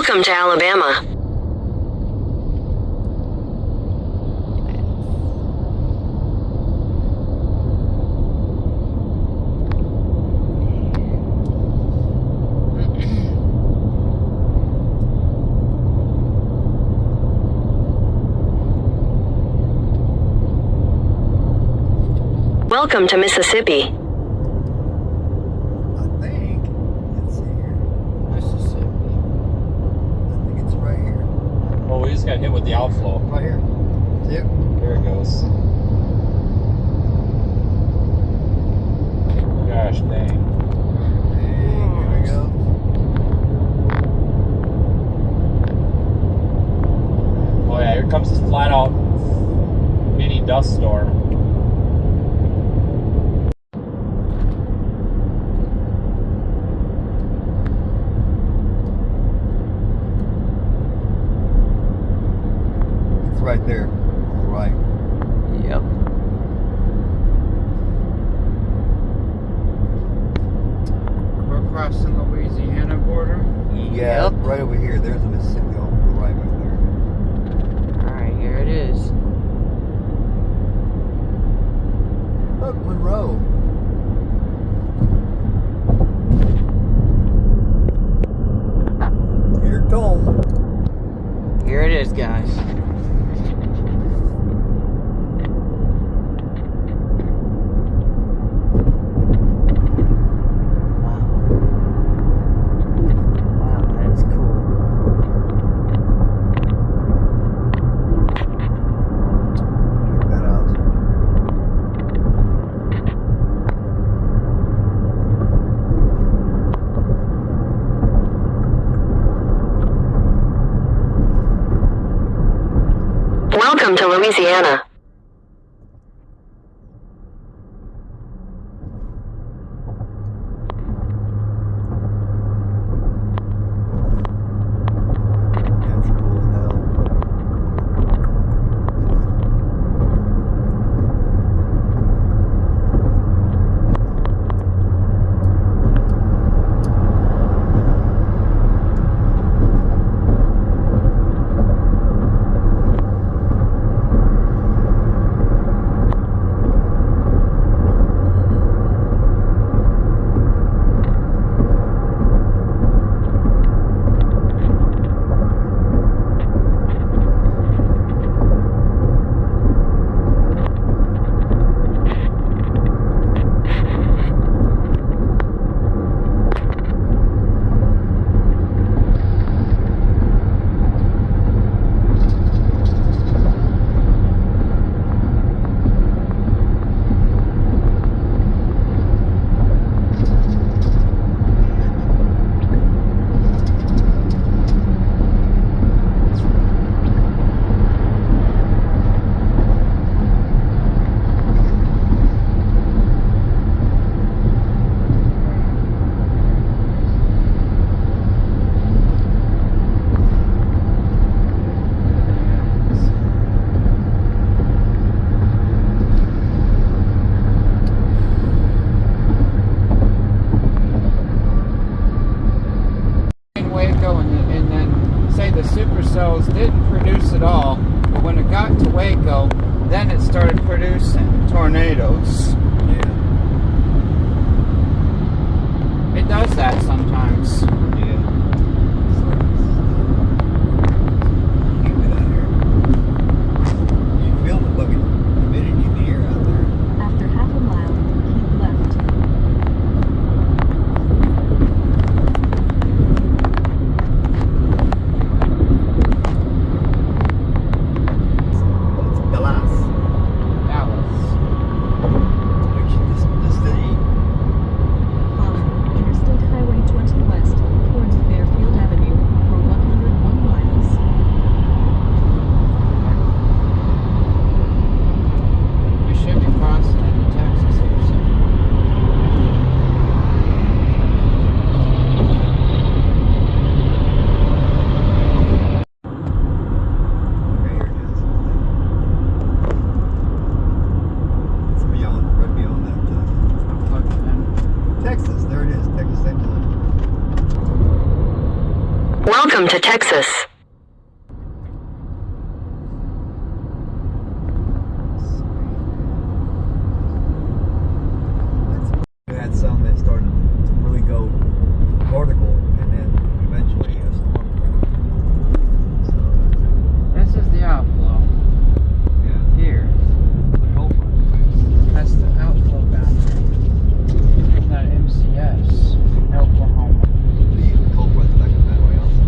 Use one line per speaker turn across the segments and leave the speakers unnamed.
Welcome to Alabama. Welcome to Mississippi.
I think, let's see here. Mississippi. I think it's right here.
Oh, we just got hit with the outflow.
Right here. Yep.
There it goes. Gosh dang.
Here we go.
Oh yeah, here comes this flat out mini dust storm.
Right there, on the right.
Yep. We're crossing the Louisiana border.
Yeah,
Yep.
right over here. There's the Mississippi off to the right there.
Alright, here it is.
Look, Monroe. Here it comes.
Here it is, guys.
Welcome to Louisiana.
That's cool as hell.
Waco and then say the Supercells didn't produce at all, but when it got to Waco, then it started producing tornadoes.
Yeah.
It does that sometimes.
Yeah. Keep it out here. You feel the fucking humidity in the air out there.
After half a mile, keep left.
That's Dallas.
Dallas.
Welcome to Texas.
We had some that started to really go vertical, and then eventually a storm came.
This is the outflow.
Yeah.
Here. That's the outflow boundary. Not MCS. Oklahoma.
The cold front's back up that way also.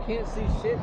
Can't see shit.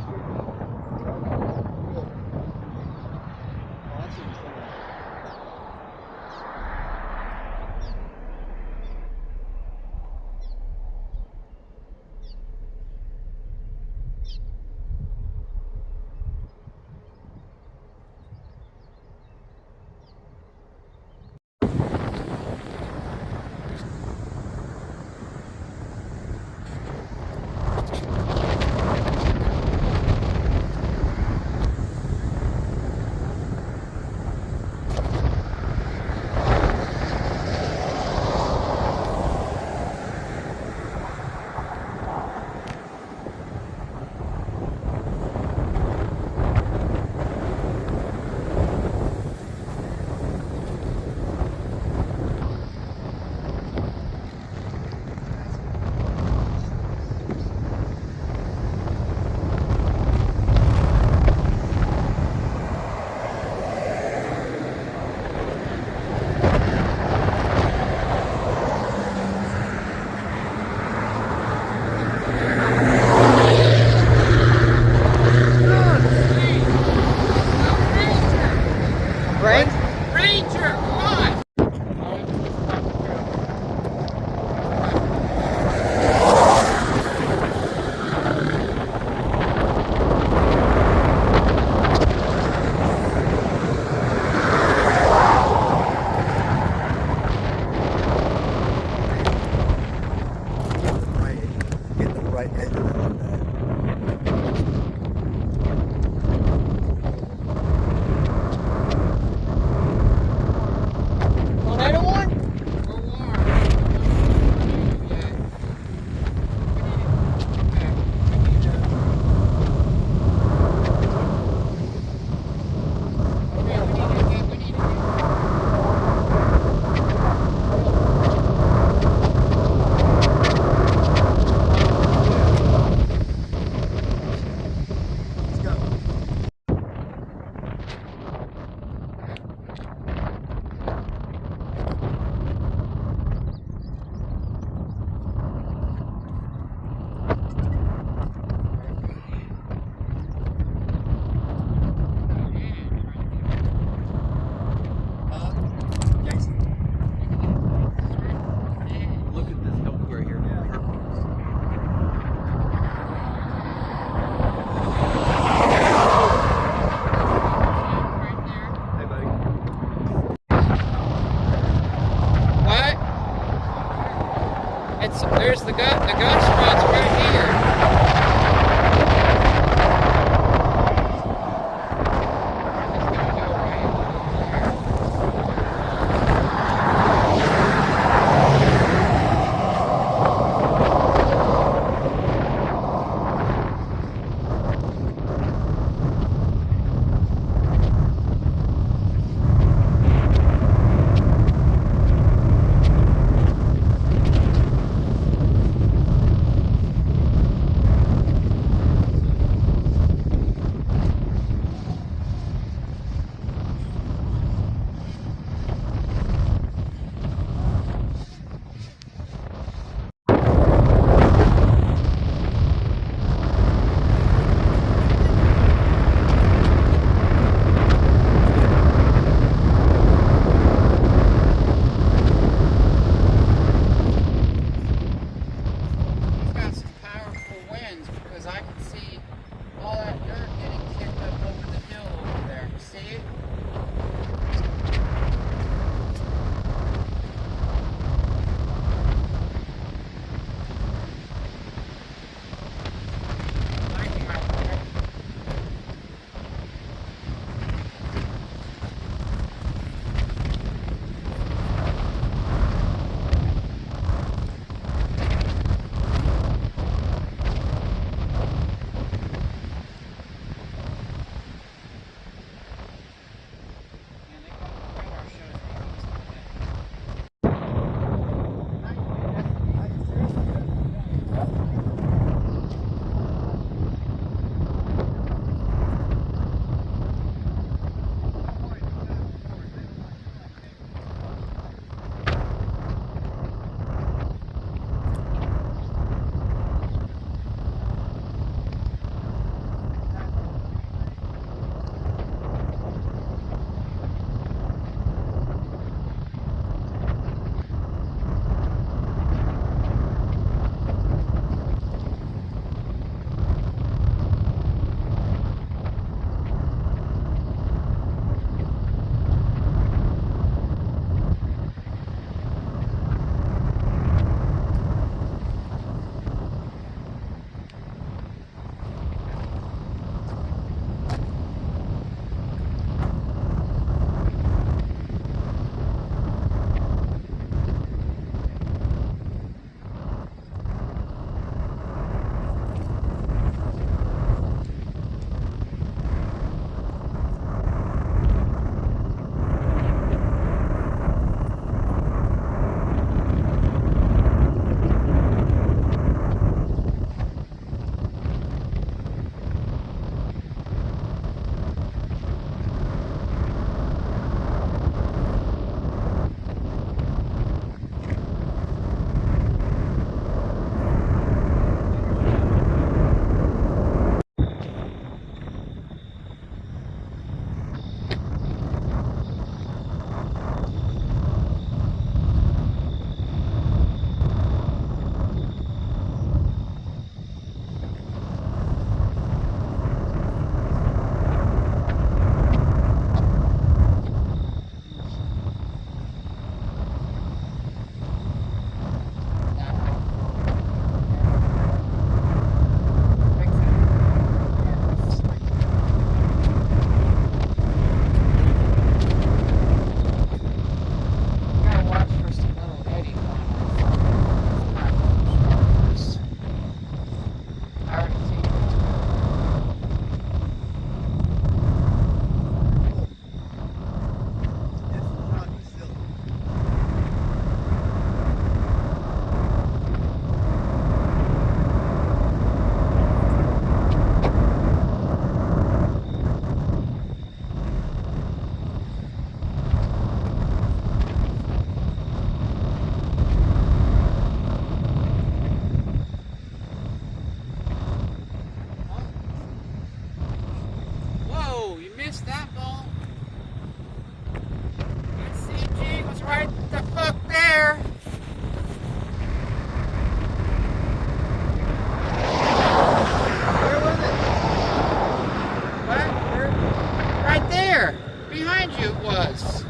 there! Behind you it was.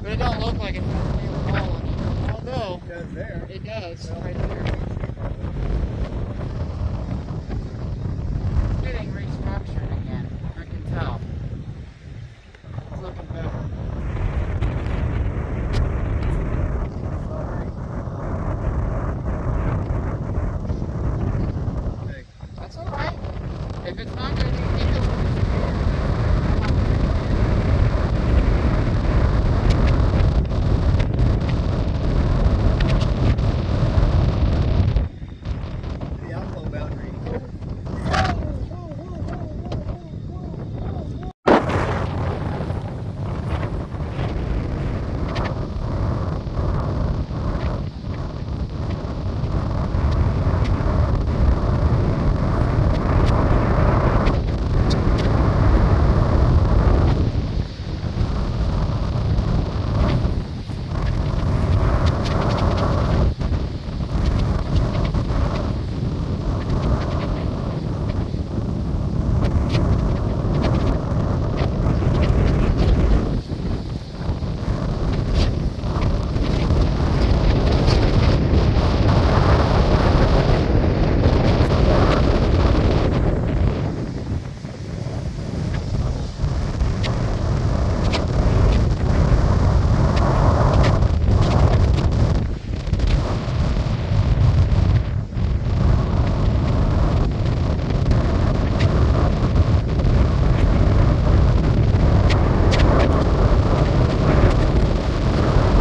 But it don't look like it has any fallen. Although,
It does there.
it does, right there. It's getting restructured again. I can tell. It's looking better.
Okay.
That's alright. If it's not going to be equal,
The outflow boundary.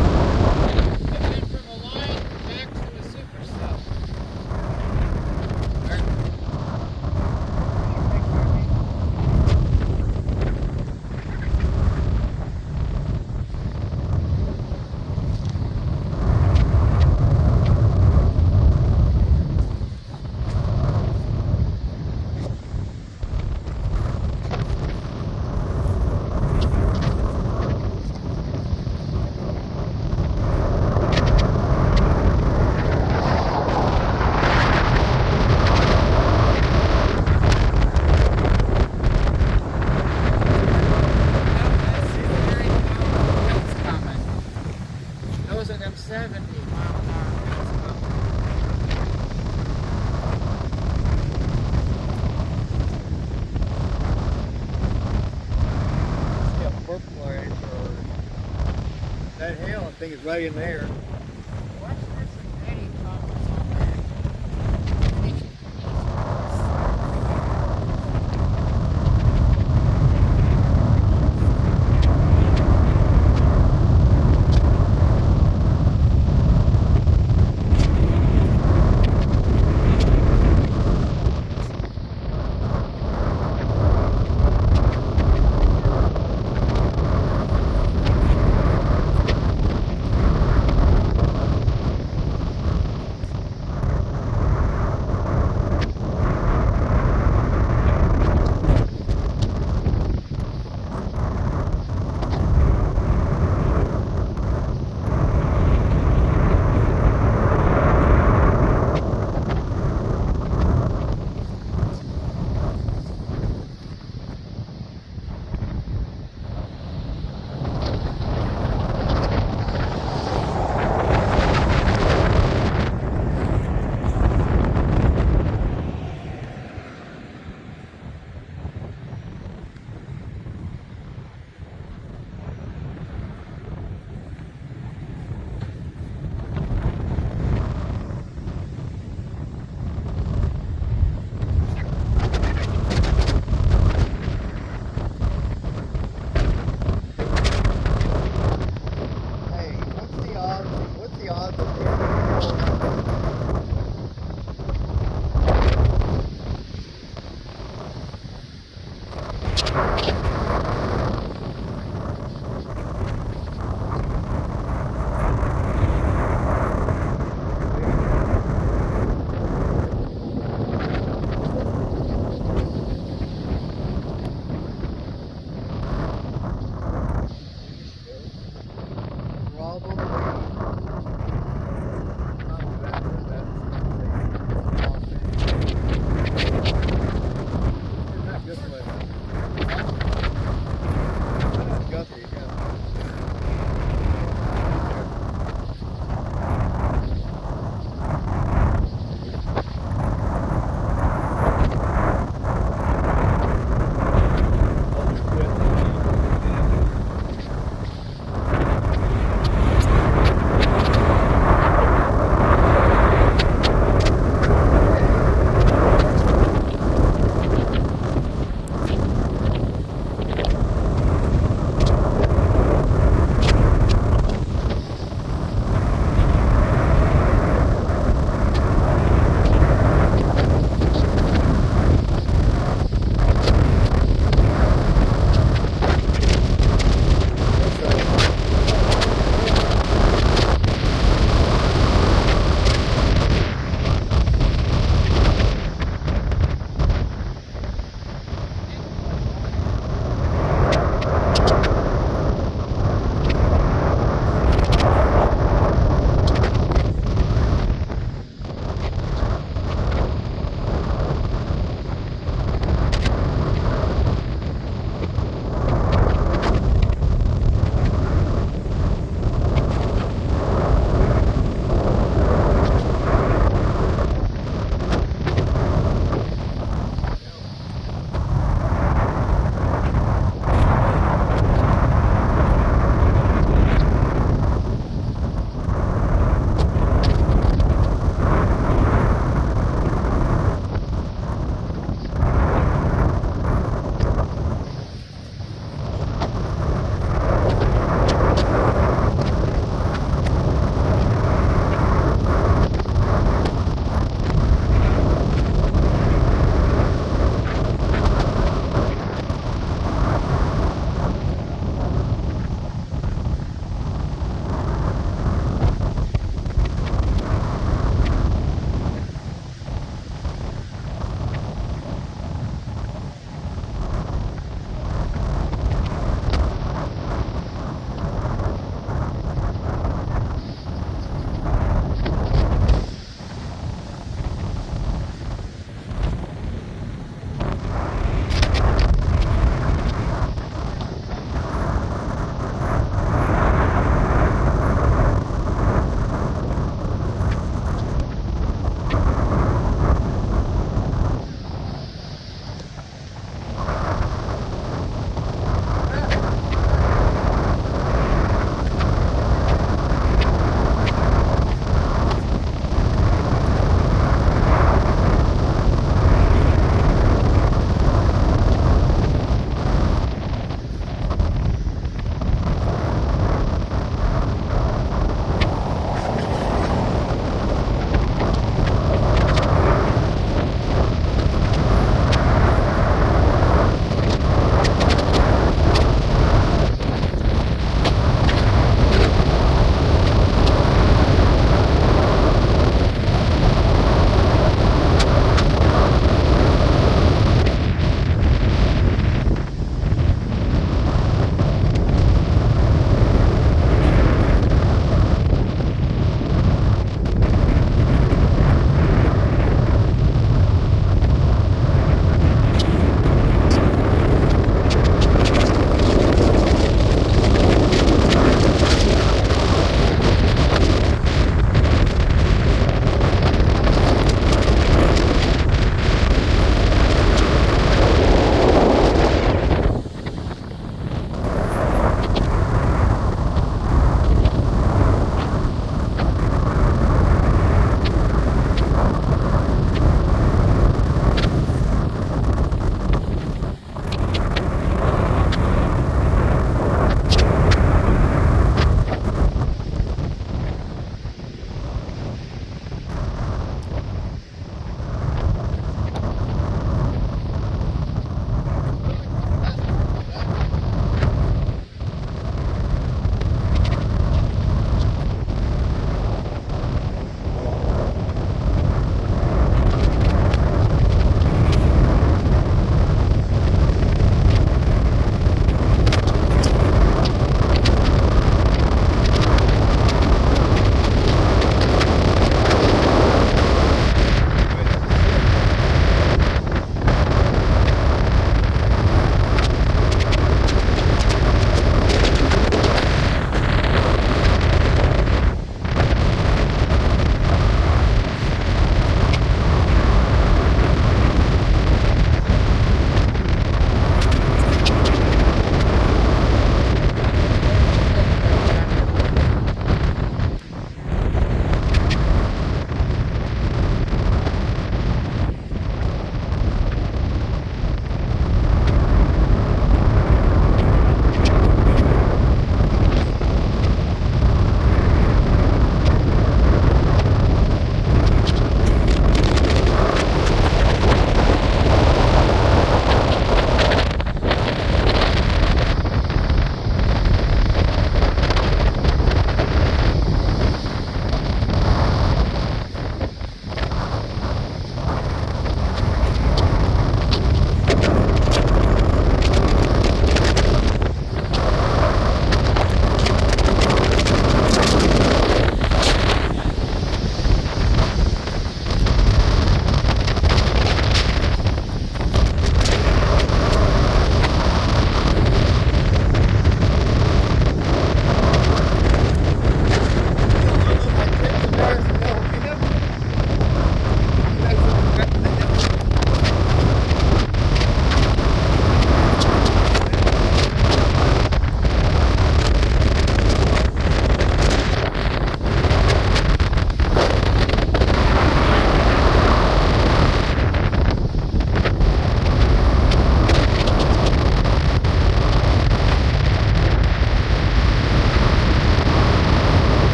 and then from a line back to the supercell. Those are them 70-mile-an-hour winds coming.
See a purple line or that hail, I think, is right in there.
Watch this and Eddie comments on that.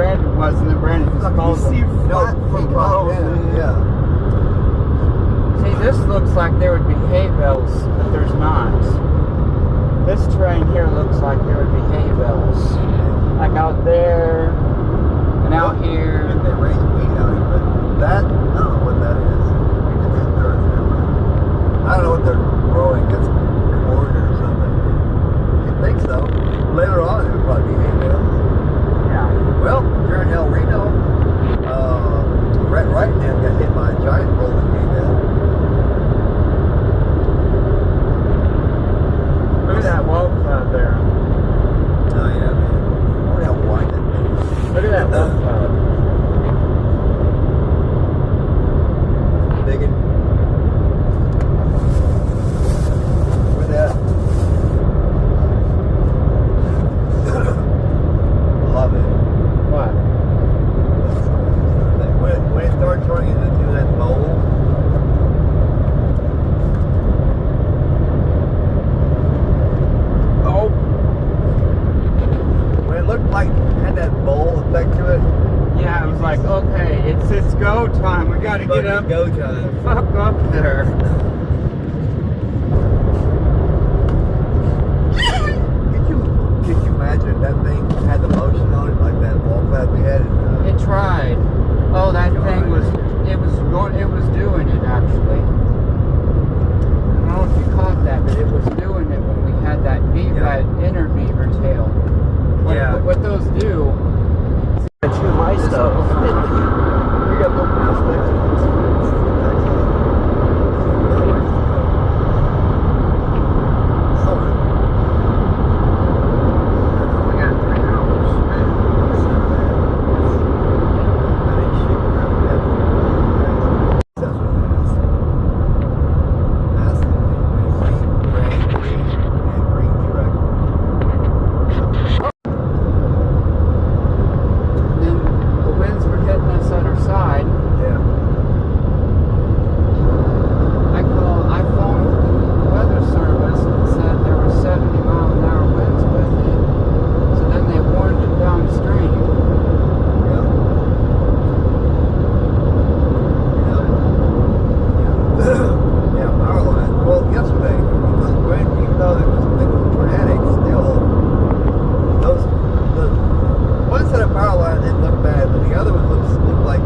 Brandon was, and then Brandon disposed
No,
them.
from yeah.
See, this looks like there would be hay bales, but there's not. This terrain here looks like there would be hay bales. Like out there, and out here.
They raise wheat out here, but that, I don't know what that is. It's dirt everywhere. I don't know what they're growing. It's corn or something. You'd think so. Later on, it would probably be hay bales.
Yeah.
Well, during El Reno, right now got hit by a giant rolling hay bale.
Look at that wall cloud there.
Oh yeah, man. I wonder how wide that thing is.
Look at that wall cloud.
Digging. With that. Love it.
What?
When it starts turning into that bowl.
Oh.
When it looked like it had that bowl effect to it.
Yeah, it was like, okay, it's go time. We gotta get up.
Go time.
Fuck up there.
Could you imagine if that thing had the motion on it like that wall cloud we had?
It tried. Oh, that thing was doing it actually. I don't know if you caught that, but it was doing it when we had that beaver,
Yeah.
that inner beaver tail. What those do.
That's my stuff. You got the
We got 3 hours. Then the winds were hitting us on our side. I phoned the weather service and said there were 70-mile-an-hour winds with it. So then they warned it downstream.
Yeah, power line. Well, yesterday, even though it was tornadic, still, the one set of power line didn't look bad, but the other one looked like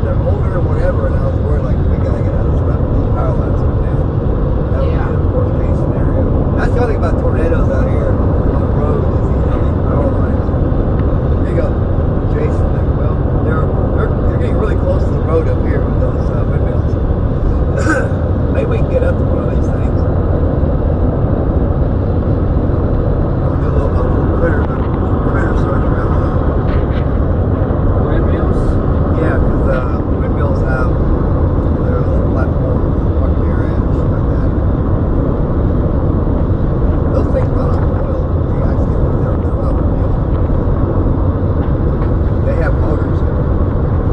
they're older or whatever, and I was worried, like, we gotta get out of this rut when those power lines come down. That would be the worst case scenario. That's the other thing about tornadoes out here on the road is these power lines. There you go, Jason. Well, they're getting really close to the road up here with those windmills. Maybe we can get up to one of these things. I'm gonna do a little critter search around with them.
Windmills?
Yeah, because windmills have their little platform up here and shit like that. Those things run on oil. You actually they're out in the field. They have motors.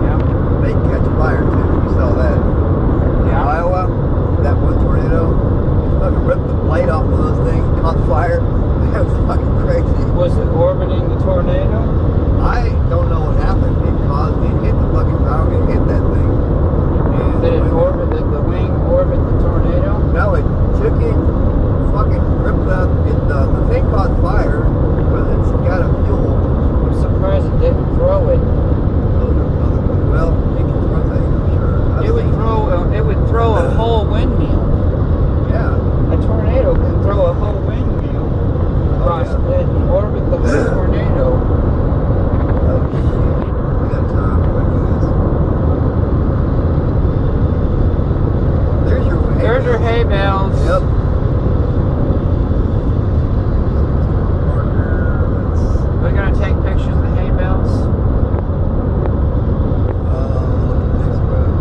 Yeah.
They can catch fire too. You saw that. In Iowa, that one tornado, fucking ripped the blade off of those things, caught fire. That was fucking crazy.
Was it orbiting the tornado?
I don't know what happened. It hit the fucking power, it hit that thing. And
Did the wing orbit the tornado?
no, it took it, fucking ripped up. The thing caught fire because it's got a fuel.
I'm surprised it didn't throw it.
Well, it can throw things, I'm sure.
It would throw a whole windmill.
Yeah.
A tornado can throw a whole windmill across it and orbit the whole tornado.
Oh, shit. We got time to do this. There's your
hay bales.
Yep.
We're gonna take pictures of the hay bales.
Next road.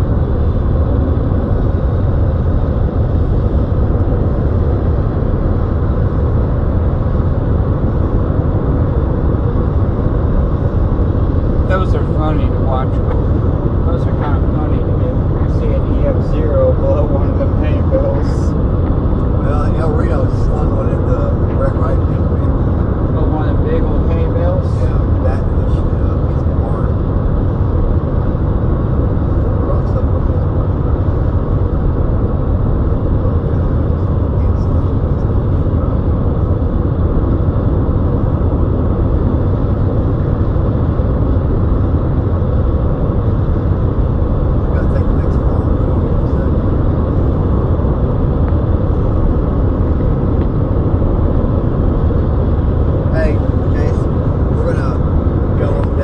Those are funny to watch. Those are kind of funny to me. You see an EF0 below one of them hay bales.
Well, El Reno slung one in the right
Oh, one of the big old hay bales?
Yeah, that and the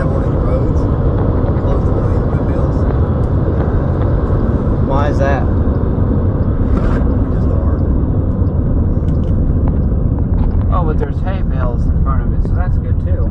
have one of these roads close to one of these windmills.
Why is that?
We just are.
Oh, but there's hay bales in front of it, so that's good too.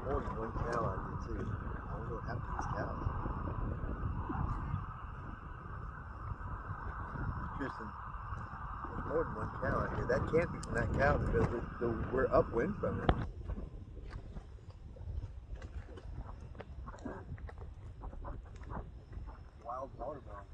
More than one cow out here too. I wonder what happened to these cows. Tristan, there's more than one cow out here. That can't be from that cow because we're upwind from it. Wild watermelon.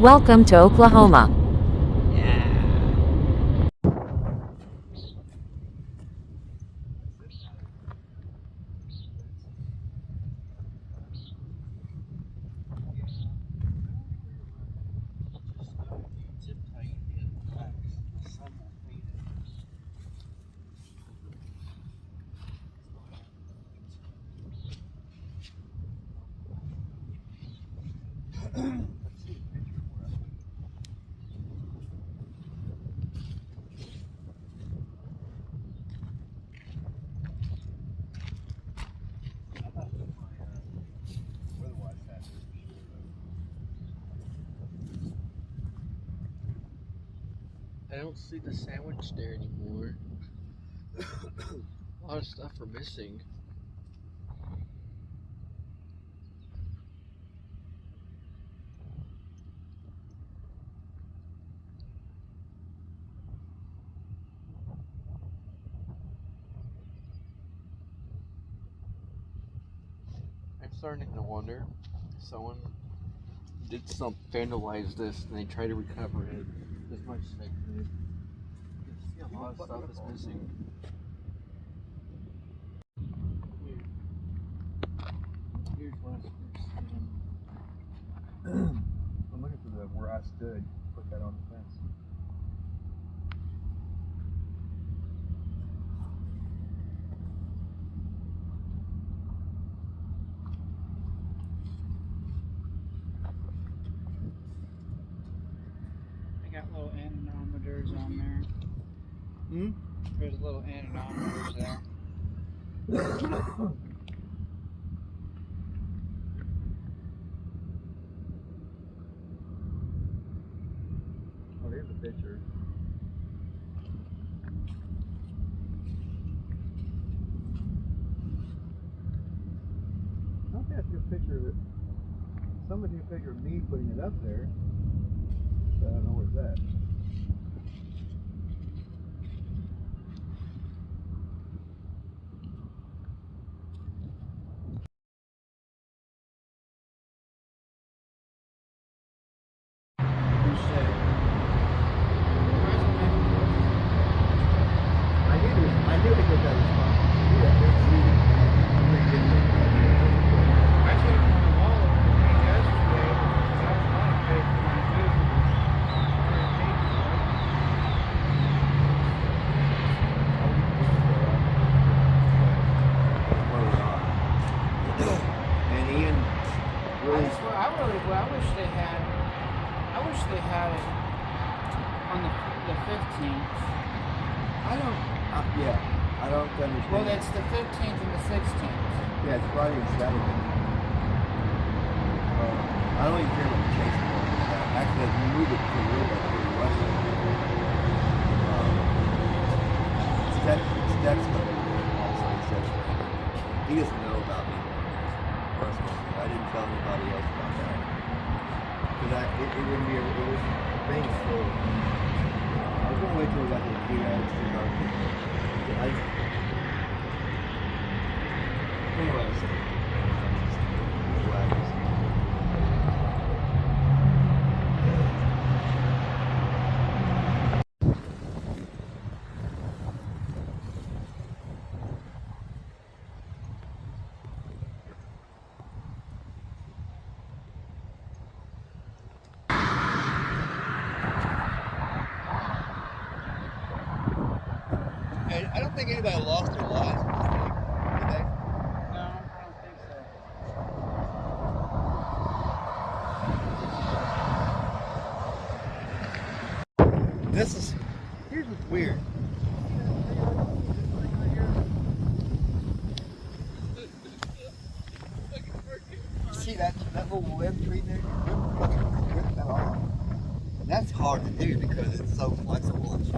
Welcome to Oklahoma.
I don't see the sandwich there anymore. A lot of stuff are missing. I'm starting to wonder if someone did vandalize this and they try to recover it as much as they could. I see a lot of stuff is missing. Here's what I'm seeing.
I'm looking for where I stood. Put that on the fence.
Got little anemometers on there. There's little anemometers there.
Oh, there's a picture. I don't think that's a good picture of it. Somebody took a picture of me putting it up there. I don't know where's that. I knew to get that response. Yeah,
I took one of all of them yesterday. I was going to pay for my food.
and Ian really.
I wish they had it on the 15th.
I don't. Yeah, I I don't understand.
Well, it's the 15th and the 16th.
Yeah, it's Friday and Saturday. I don't even care about the chase part. Actually, we moved it to a little bit to the west. Steps also says he doesn't know about me personally. I didn't tell anybody else about that. Because it wouldn't be a thing, so I was gonna wait till we got the key out to anyways. I don't think anybody lost their lives. Did they?
No, I don't think so.
Here's what's weird. See that little limb tree there? Rip that off. And that's hard to do because it's so flexible and shit.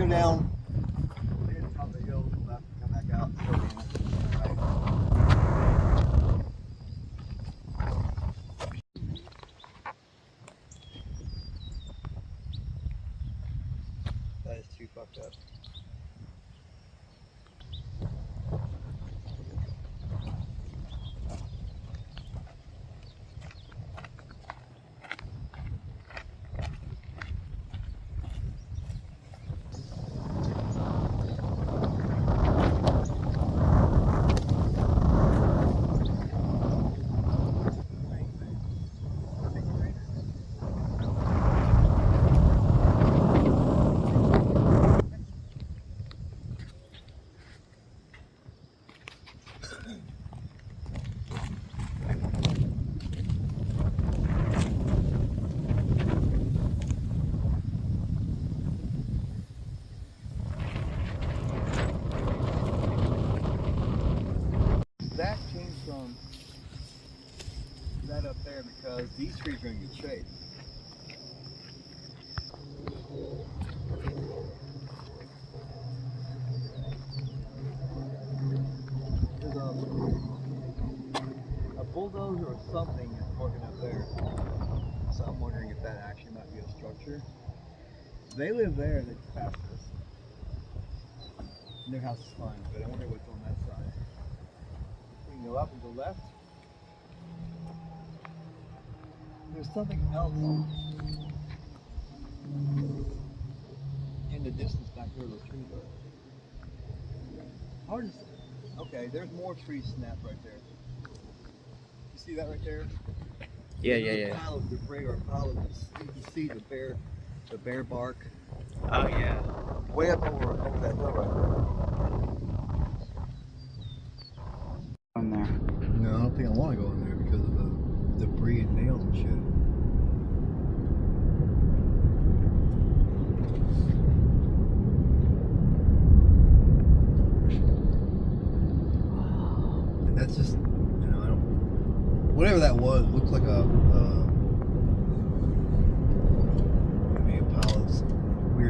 Down. Top of the hill, come back out. That is too fucked up. That came from that up there because these trees are in good shape. There's a bulldozer or something is working up there. So I'm wondering if that actually might be a structure. They live there and they just passed this. And their house is fine, but I wonder what's on that side. We can go up and go left. There's something else in the distance back there where the trees are. Hard to see. Okay, there's more trees snapped right there. You see that right there?
Yeah.
A pile of debris or a pile of, you can see the bare bark.
Oh yeah.
Way up over that hill right there.
On there.
No, I don't think I want to go in there because of the debris and nails and shit. And that's just, you know, I don't. Whatever that was, looks like a pile of weird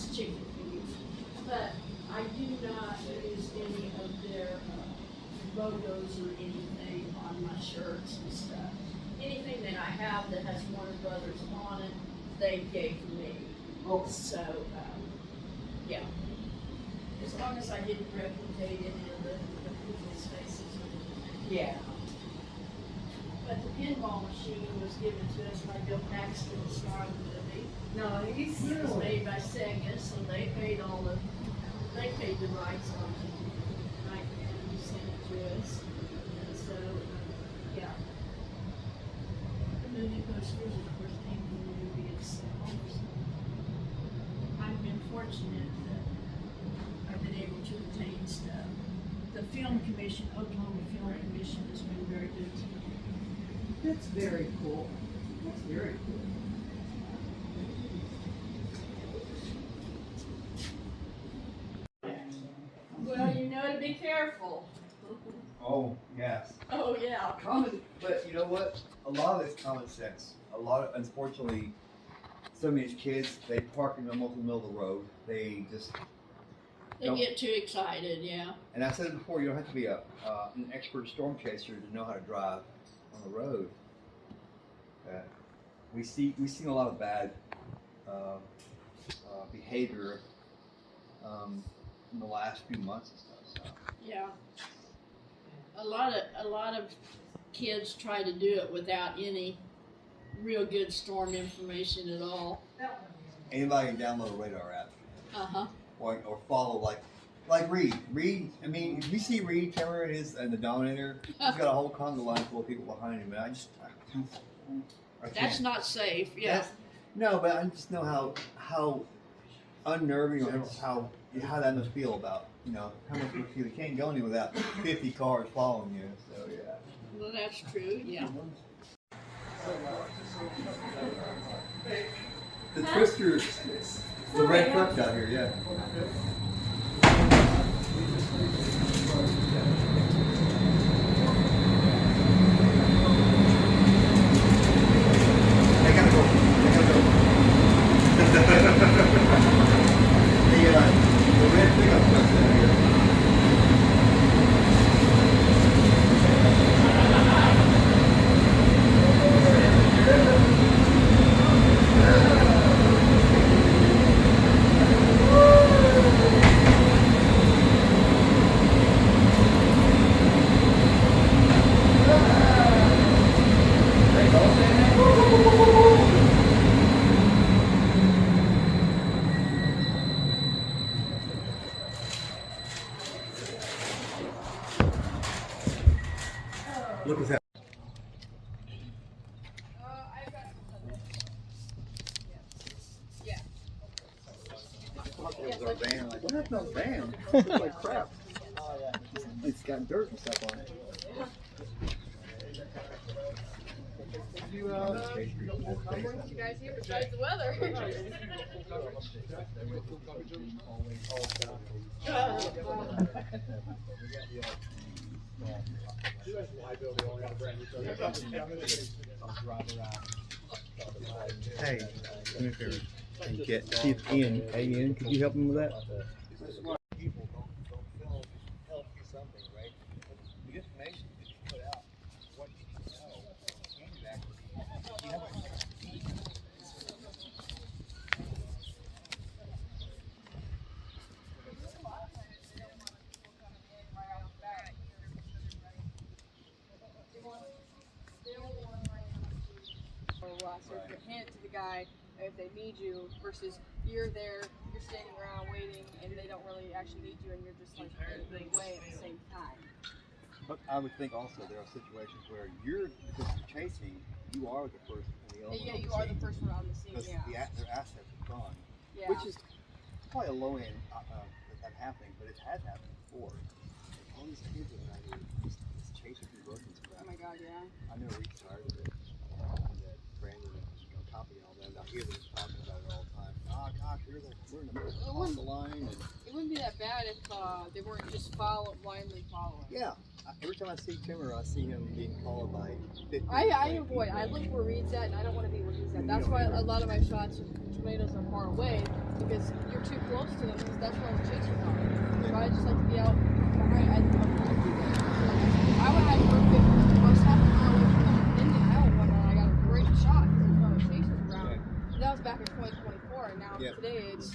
it's chicken feed. But I do not use any of their logos or anything on my shirts and stuff. Anything that I have that has Warner Brothers on it, they gave me.
Oh.
So, yeah. As long as I didn't replicate any of the people's faces or anything.
Yeah.
But the pinball machine was given to us by Bill Paxton, the star of the movie.
Nice.
It was made by Sega, so they paid the rights on it. Right, and sent it to us. And so, yeah. The movie posters, of course, came from the movie itself. So I've been fortunate that I've been able to obtain stuff. The film commission, Oklahoma Film Commission, has been very good to me.
That's very cool. That's very cool.
Well, you know to be careful.
Oh, yes.
Oh, yeah.
But you know what? A lot of it's common sense. Unfortunately, some of these kids, they park in almost in the middle of the road. They just
They get too excited, yeah.
And I said it before, you don't have to be an expert storm chaser to know how to drive on the road. We've seen a lot of bad behavior in the last few months and stuff. So.
Yeah. A lot of kids try to do it without any real good storm information at all.
Anybody can download a radar app.
Uh-huh.
Or follow like Reed. Reed, I mean, if you see Reed camera and the Dominator, he's got a whole conga line full of people behind him, and I
That's
can't.
not safe, yeah.
No, but I just know how unnerving or how that must feel about, how much you can't go anywhere without 50 cars following you. So yeah.
Well, that's true, yeah.
The Twister, the red truck out here, yeah. They gotta go. The red pickup truck's out here. Look at that. It was our van. Like, what happened to our van? It looks like crap. It's got dirt and stuff on it.
What you guys here besides the weather?
Hey, come here. And get see if Ian. Hey Ian, could you help him with that? People don't film help you something, right? The information that you put out, what you need to know, and you actually have
So you hand it to the guy if they need you versus you're there, you're standing around waiting and they don't really actually need you and you're just like in the way at the same time.
But I would think also there are situations where because you're chasing, you are the first and the only
Yeah, you are the first one on the scene,
because
yeah.
their assets are gone.
Yeah.
Which is probably a low end that happening, but it has happened before. Like, all these kids are out here just chasing through roads and crap.
Oh my god, yeah.
I know Reed's tired of it. That Brandon and Copy and all that. I hear them talking about it all the time. Oh gosh, we're in the middle of the line. And,
It wouldn't be that bad if they weren't just blindly following.
yeah. Every time I see Timmer, I see him being followed by 50.
I avoid. I look where Reed's at, and I don't want to be where he's at. That's why a lot of my shots tomatoes are far away because you're too close to them because that's where all the chasers are. So I just like to be out behind. I would have perfect. I was half an hour away from the Indian Island one and I got a great shot because there's no other chasers around. And that was back in 2024, and now today it's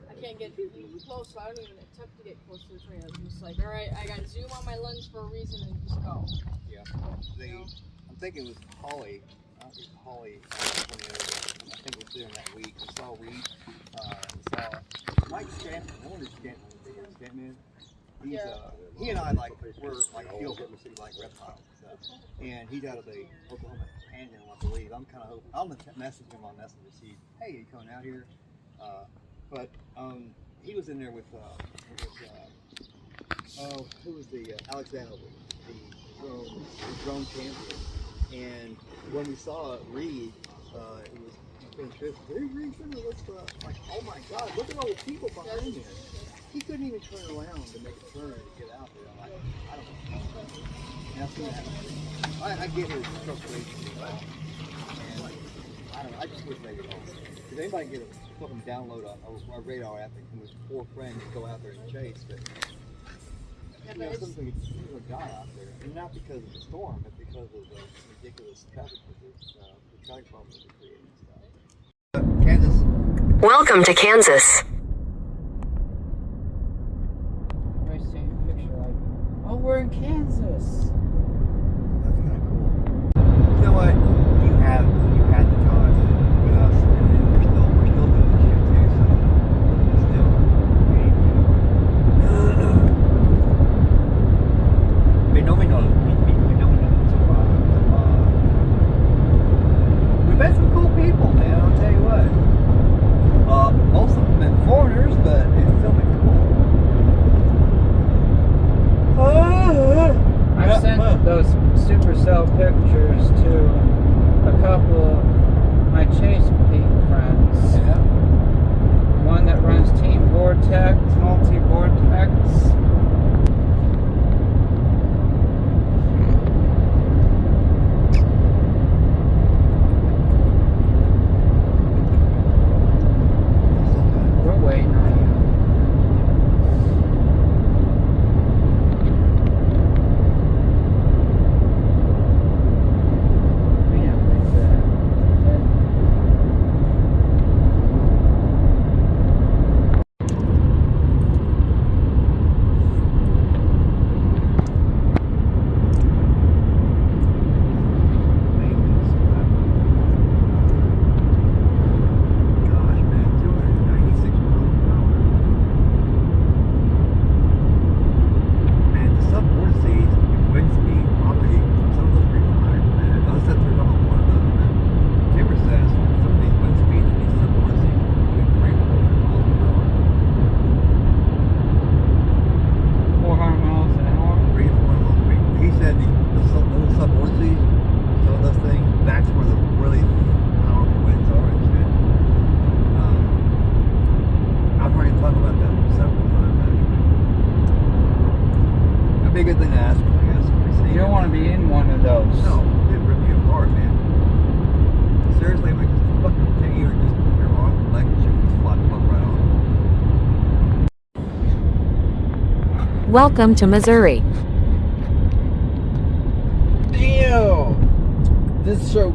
I can't get even close, so I don't even attempt to get close to the tornado. I'm just like, all right, I got zoom on my lens for a reason and just go.
Yeah. I'm thinking it was Holly. I think Holly. I think it was there that week. We saw Reed. Saw Mike Stanton. I wonder if Stanton was there. Stanton. He's he and I like we're like field witnesses like reptiles and stuff. And he's out of the Oklahoma Panhandle, I believe. I'm kind of I'm gonna message him on Messenger to see, hey, you coming out here? But he was in there with who was the Alexander, the drone champion. And when we saw Reed, it was very recent. It was like, oh my God, look at all the people behind him. He couldn't even turn around to make a turn to get out there. I'm like, I don't know. And that's gonna happen. I get his frustration. And I don't know. I just wish they would. Did anybody get a fucking download a radar app and with 4 friends go out there and chase? But you know, something people die out there, and not because of the storm, but because of the ridiculous traffic the traffic problems that they create and stuff. Kansas.
Welcome to Kansas.
I see a picture like, oh, we're in Kansas.
That's kind of cool. You know what? You had the time with us, and we're still doing the shit too. So still, we met some cool people, man. I'll tell you what. Most of them been foreigners, but it's still been cool.
I sent those Supercell pictures to a couple of my Chase Peak friends.
Yeah.
One that runs Team Vortex, Multi-Vortex. We're waiting on you.
Good thing to ask, I guess.
You don't want to be in one of those.
No, it'd rip you apart, man. Seriously, we just fucking take you and just your arm and leg and shit just flop right off.
Welcome to Missouri.
Damn! This is so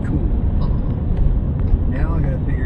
cool. Now I gotta figure.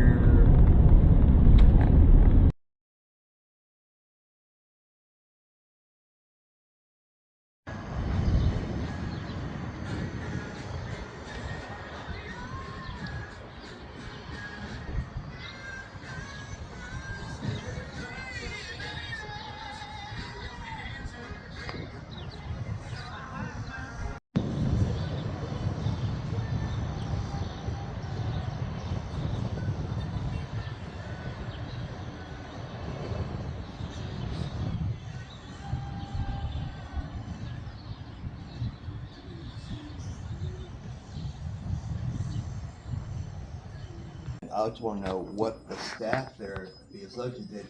I just want to know what the staff there, the associates did.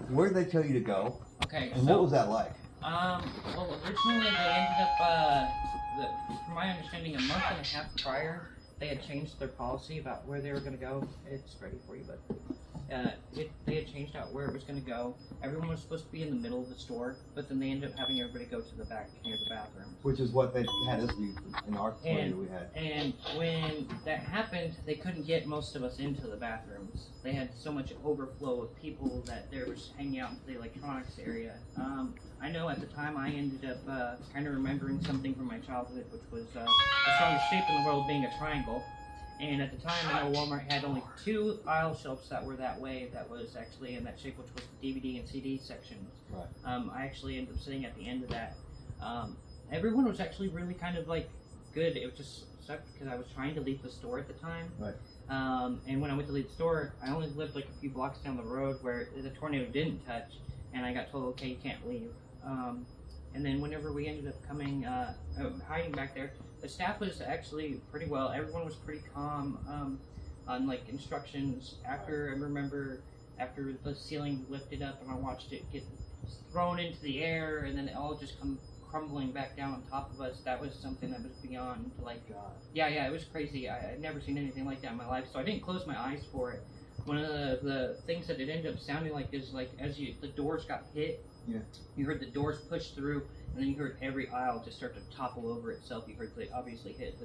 Where did they tell you to go?
Okay,
And
so,
what was that like?
well, originally they ended up, from my understanding, a month and a half prior,
they had changed their policy about where they were going to go. It's ready for you, but they had changed out where it was going to go. Everyone was supposed to be in the middle of the store, but then they ended up having everybody go to the back near the bathroom.
Which is what they had us do in our tour we had.
And when that happened, they couldn't get most of us into the bathrooms. They had so much overflow of people that they were just hanging out in the electronics area. I know at the time I ended up kind of remembering something from my childhood, which was the strongest shape in the world being a triangle. And at the time, I know Walmart had only 2 aisle shelves that were that way, that was actually in that shape, which was the DVD and CD sections.
Right.
I actually ended up sitting at the end of that. Everyone was actually really kind of like good. It was just sucked because I was trying to leave the store at the time.
Right.
And when I went to leave the store, I only lived like a few blocks down the road where the tornado didn't touch, and I got told, okay, you can't leave. And then whenever we ended up coming, hiding back there, the staff was actually pretty well. Everyone was pretty calm on like instructions. After the ceiling lifted up and I watched it get thrown into the air and then it all just come crumbling back down on top of us, that was something that was beyond like, yeah, it was crazy. I'd never seen anything like that in my life, so I didn't close my eyes for it. One of the things that it ended up sounding like is like as the doors got hit, you heard the doors push through, and then you heard every aisle just start to topple over itself. You heard they obviously hit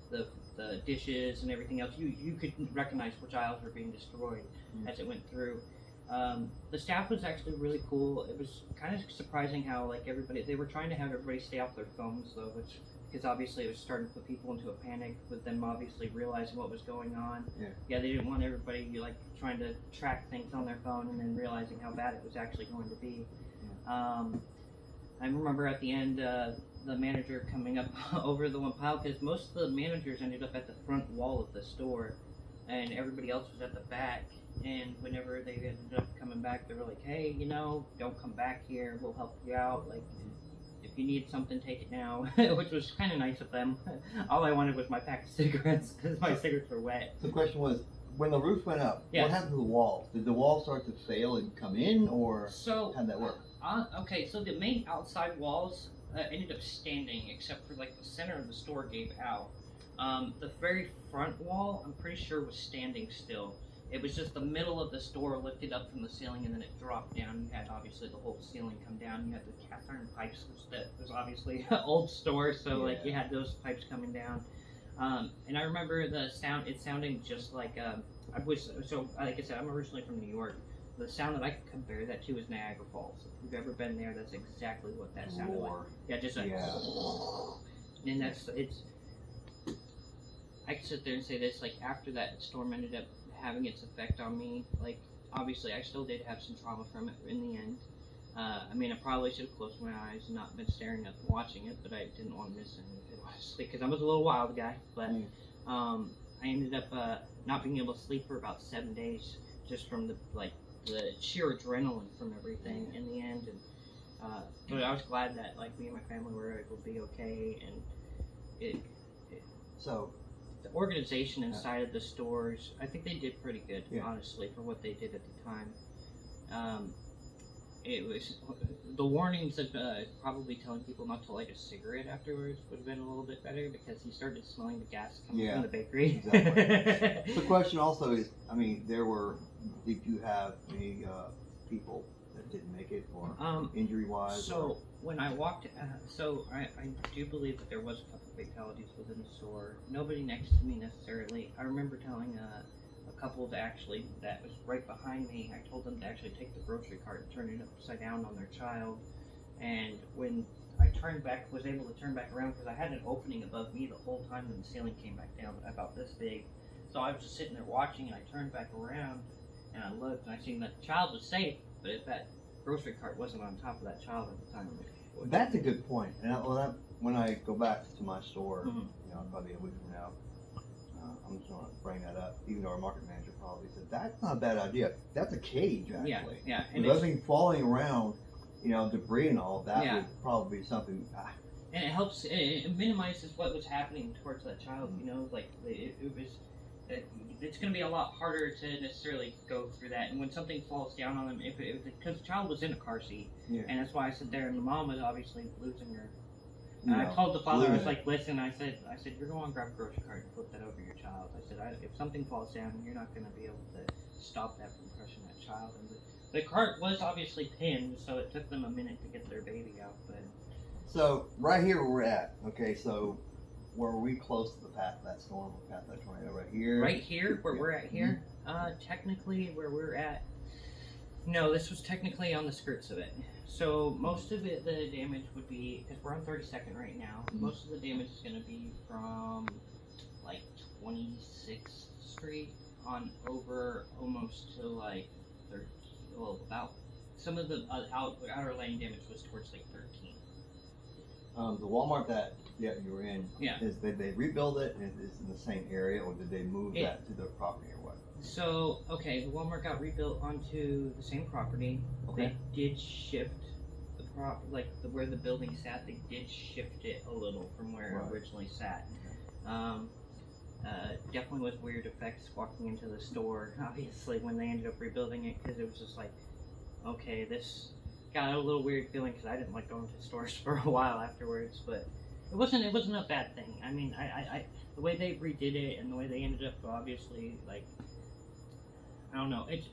the dishes and everything else. You could recognize which aisles were being destroyed as it went through. The staff was actually really cool. It was kind of surprising how like they were trying to have everybody stay off their phones though, because obviously it was starting to put people into a panic with them obviously realizing what was going on. Yeah, they didn't want everybody like trying to track things on their phone and then realizing how bad it was actually going to be. I remember at the end the manager coming up over the one pile, because most of the managers ended up at the front wall of the store and everybody else was at the back, and whenever they ended up coming back they were like, hey, don't come back here, we'll help you out, like if you need something, take it now. Which was kind of nice of them. All I wanted was my pack of cigarettes because my cigarettes were wet.
So the question was, when the roof went up, what happened to the walls? Did the walls start to fail and come in, or how'd that work?
Okay, so the main outside walls ended up standing, except for like the center of the store gave out. The very front wall, I'm pretty sure, was standing still. It was just the middle of the store lifted up from the ceiling, and then it dropped down. You had obviously the whole ceiling come down. You had the cast iron pipes, which that was obviously an old store, so like you had those pipes coming down. And I remember the sound. It sounding just like like I said, I'm originally from New York. The sound that I could compare that to is Niagara Falls. If you've ever been there, that's exactly what that sounded like. Yeah, just like. And it's. I could sit there and say this, like after that storm ended up having its effect on me, like obviously I still did have some trauma from it in the end. I mean, I probably should have closed my eyes and not been staring at and watching it, but I didn't want to miss anything, honestly, because I was a little wild guy. But I ended up not being able to sleep for about 7 days just from the sheer adrenaline from everything in the end. And but I was glad that like me and my family were able to be okay, and so the organization inside of the stores, I think they did pretty good, honestly, for what they did at the time. It was the warnings of probably telling people not to light a cigarette afterwards would have been a little bit better, because he started smelling the gas coming from the bakery.
Exactly. The question also is, I mean, did you have any people that didn't make it, or injury-wise?
So when I walked, I do believe that there was a couple fatalities within the store. Nobody next to me necessarily. I remember telling a couple that was right behind me, I told them to actually take the grocery cart and turn it upside down on their child. And when I was able to turn back around, because I had an opening above me the whole time when the ceiling came back down, about this big. So I was just sitting there watching, and I turned back around and I looked and I seen that the child was safe, but if that grocery cart wasn't on top of that child at the time.
That's a good point. And when I go back to my store, probably a week from now, I'm just going to bring that up, even though our market manager probably said, that's not a bad idea. That's a cage, actually.
Yeah.
And everything falling around, debris and all of that would probably be something.
And it helps, it minimizes what was happening towards that child, like it's going to be a lot harder to necessarily go through that. And when something falls down on them, because the child was in a car seat, and that's why I sit there, and the mom was obviously losing her I
know,
told the father, I was
fluid.
like, listen, I said, you're going to grab a grocery cart and flip that over your child. I said, if something falls down, you're not going to be able to stop that from crushing that child. And the cart was obviously pinned, so it took them a minute to get their baby out. But
So right here where we're at, okay, so were we close to the path of that storm, the path of that tornado right here?
right here, where we're at here, technically where we're at, no, this was technically on the skirts of it. So most of it, the damage would be, because we're on 32nd right now, most of the damage is going to be from like 26th Street on over almost to like 13, well, about, some of the outer lane damage was towards like 13.
The Walmart that you were in,
Yeah.
did they rebuild it? Is it in the same area, or did they move that to their property or what?
So, okay, the Walmart got rebuilt onto the same property.
Okay.
They did shift the where the building sat, they did shift it a little from where it originally sat. Definitely was weird effects walking into the store, obviously, when they ended up rebuilding it, because it was just like, okay, this got a little weird feeling, because I didn't like going to stores for a while afterwards, but it wasn't a bad thing. I mean, I the way they redid it and the way they ended up, obviously, like, I don't know, it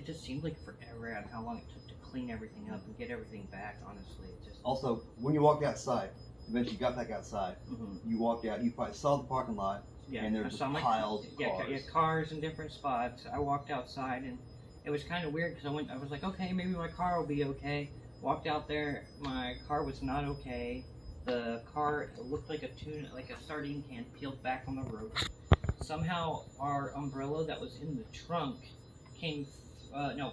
just seemed like forever and how long it took to clean everything up and get everything back, honestly. It just...
Also, when you walked outside, eventually you got back outside,
Mm-hmm.
you walked out, you probably saw the parking lot, and there
I
was
saw
piles of cars.
Yeah, cars in different spots. I walked outside and it was kind of weird because I was like, okay, maybe my car will be okay. Walked out there, my car was not okay. The car looked like a sardine can peeled back on the roof. Somehow our umbrella that was in the trunk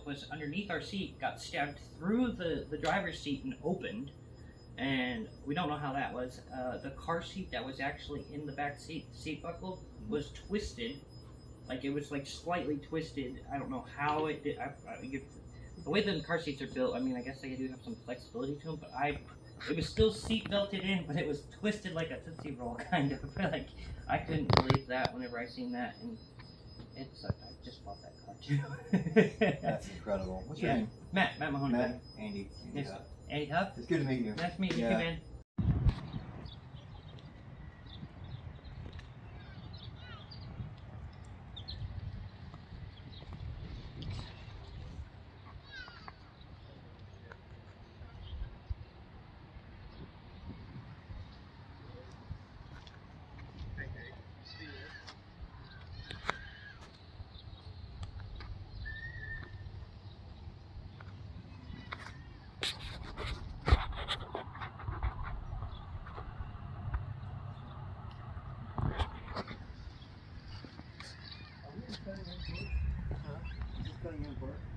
was underneath our seat, got stabbed through the driver's seat and opened. And we don't know how that was. The car seat that was actually in the back seat buckle was twisted. Like, it was like slightly twisted. I don't know how it did. The way the car seats are built, I mean, I guess they do have some flexibility to them, but it was still seat belted in, but it was twisted like a Tootsie Roll, kind of. Like, I couldn't believe that whenever I seen that, and it sucked. I just bought that car too.
That's incredible. What's your name?
Matt Mahoney.
Matt, Andy.
Yes. Andy Huff?
It's good to meet you.
Nice to meet you too, man.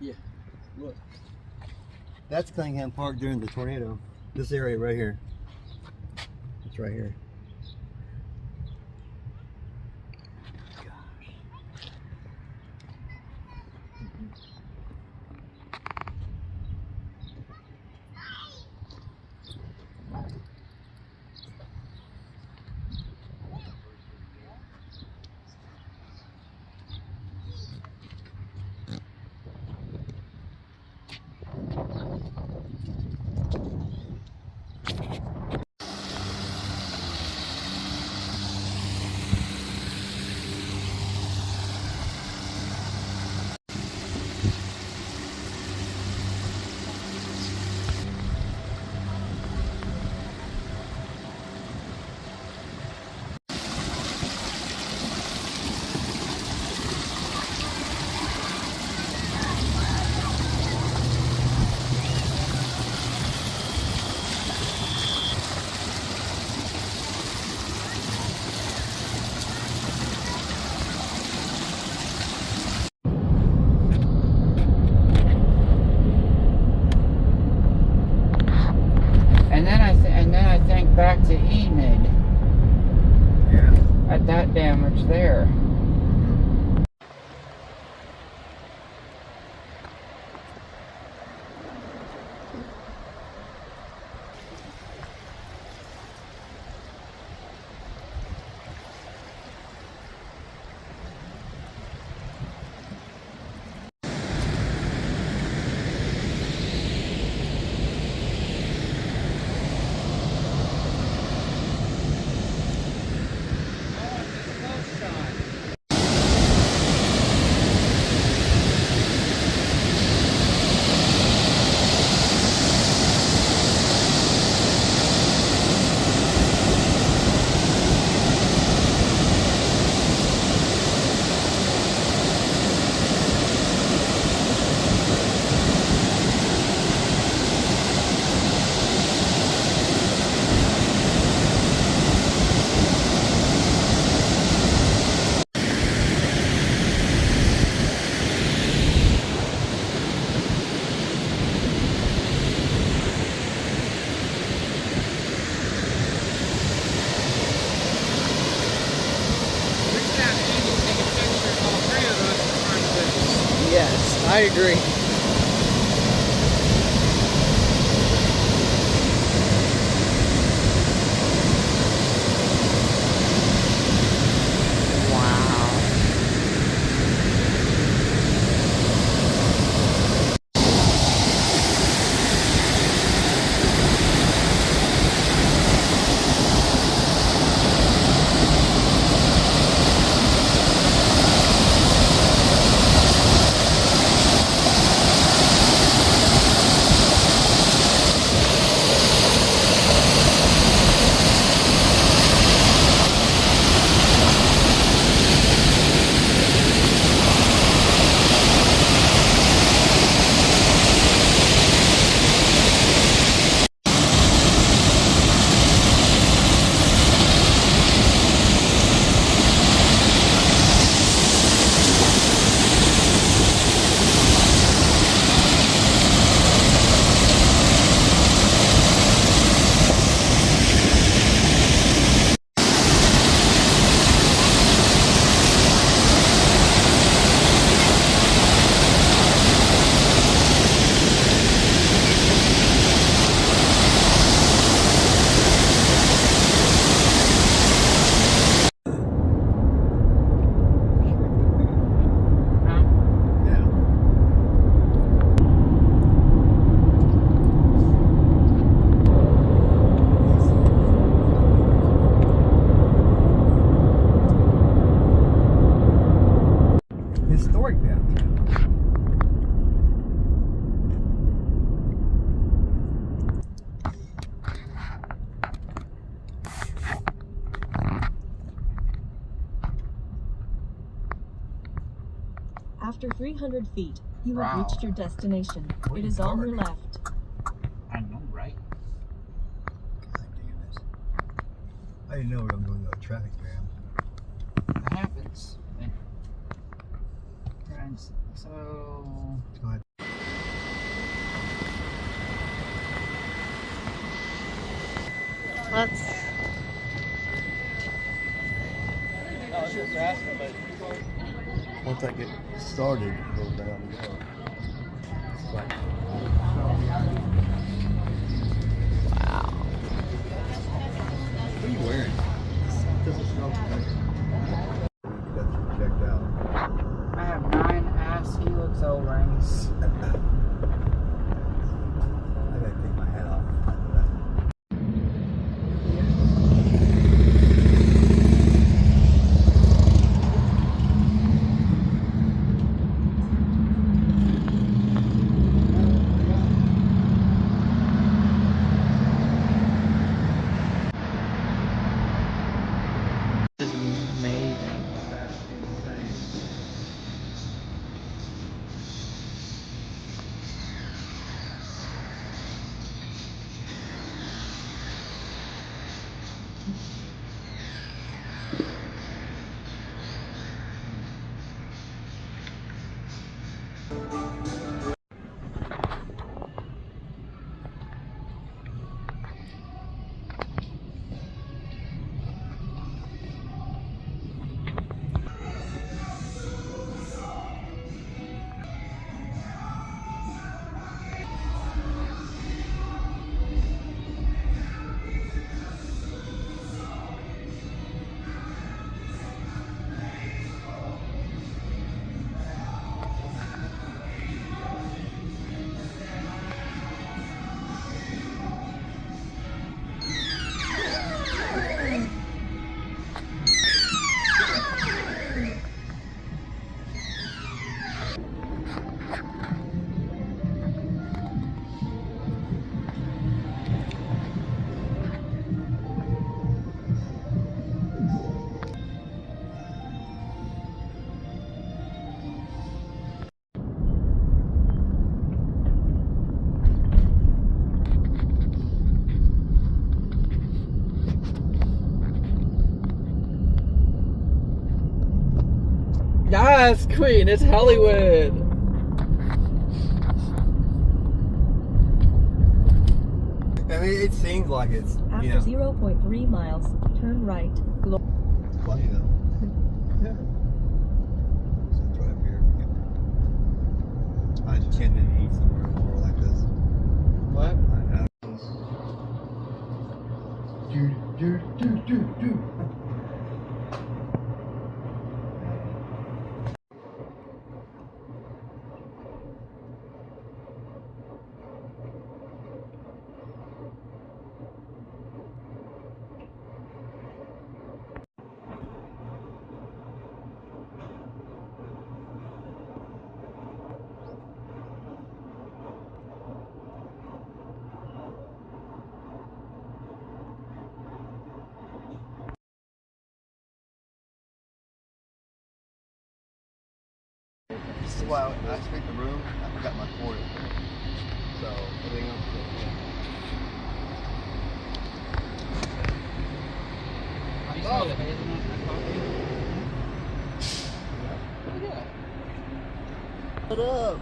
Yeah. Look. That's Cunningham Park during the tornado. This area right here. It's right here.
And then I think back to Enid.
Yeah.
At that damage there.
agree.
Historic downtown.
After 300 feet, you have
Wow.
reached your destination.
What
It
are
is
you
on your
guarding?
left.
I know, right?
God damn it. I didn't know I'm going to a traffic jam.
It happens. And so
Go ahead.
let's.
Once I get started, it goes down and go. It's like, what are you wearing? Doesn't smell good. That's checked out.
I have 9 ass Helix O-rings.
I gotta take my hat off after that.
This is amazing. Yes, Queen, it's Hollywood.
I mean, it seems like it's,
After
you know,
0.3 miles, turn right.
funny though. Yeah. So drive here. Chin didn't eat somewhere more like this.
What?
Do. This is why I spent the room. I forgot my cord. So everything else is okay.
You smell the hazelnut in that coffee?
What up?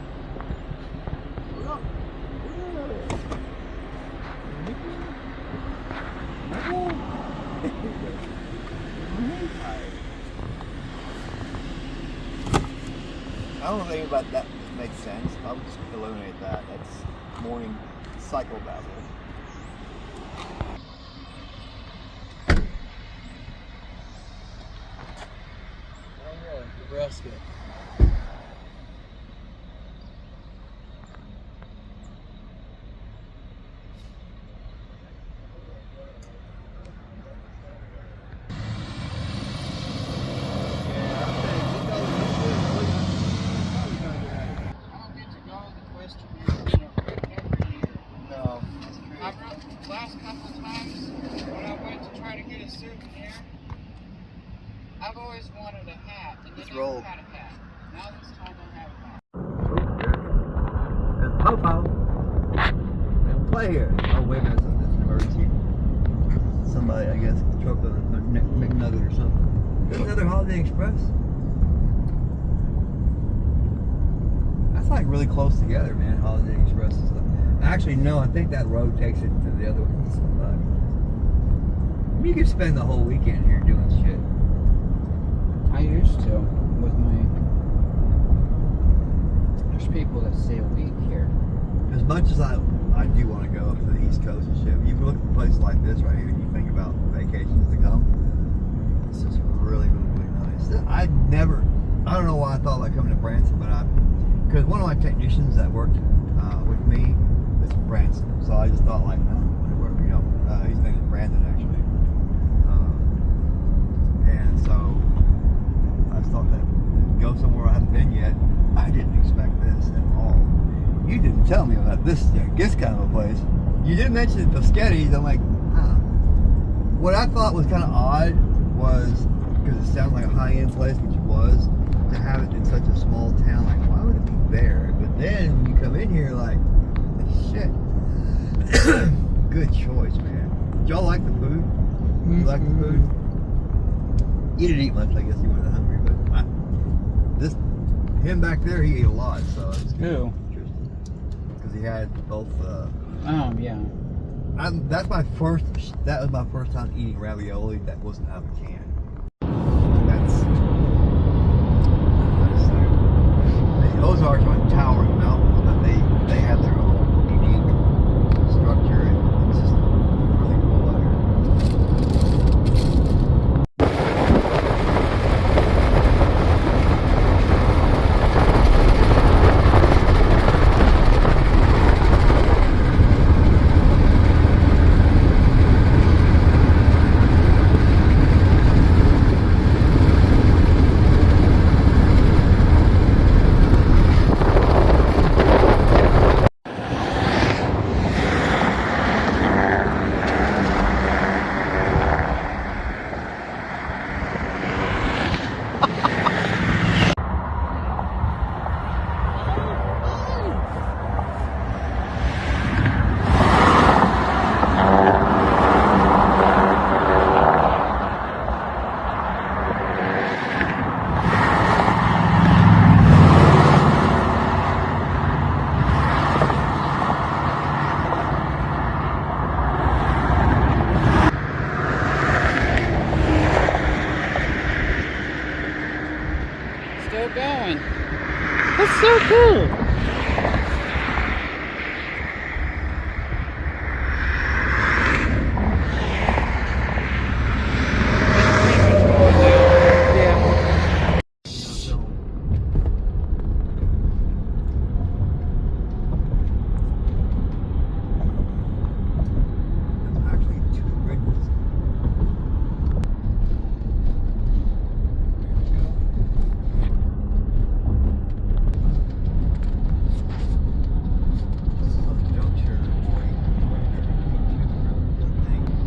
I don't know anything about that makes sense. I would just eliminate that. That's morning psychobabble.
Alright, Nebraska.
Last couple times when I went to try to get a souvenir, I've always wanted a hat, and they never had a hat. Now this time I have a hat.
There's Popo. They don't play here. Oh wait a minute, it's an emergency. Somebody, I guess, choked on a McNugget or something. There's another Holiday Express. That's like really close together, man. Holiday Express is like. Actually, no, I think that road takes it to the other one. You could spend the whole weekend here doing shit.
I used to, with my... There's people that stay a week here.
As much as I do want to go to the East Coast and shit, you look at places like this right here and you think about vacations to come, this is really, really, really nice. I don't know why I thought about coming to Branson, but because one of my technicians that worked with me is from Branson, so I just thought like, his name is Brandon actually, and so I just thought that go somewhere I haven't been yet. I didn't expect this at all. You didn't tell me about this kind of a place. You did mention Paschetti's. I'm like, huh. What I thought was kind of odd was, because it sounds like a high-end place, which it was, to have it in such a small town. Like, why would it be there? But then when you come in here, like, shit. Good choice, man. Did y'all like the food? You like the food? You didn't eat much, I guess you weren't hungry, but him back there, he ate a lot, so it's
Who?
interesting. Because he had both,
Yeah.
that was my first time eating ravioli that wasn't out of a can. The Ozarks are towering mountains, but they have their own unique structure, and it's just really cool out here.
Still going. That's so cool.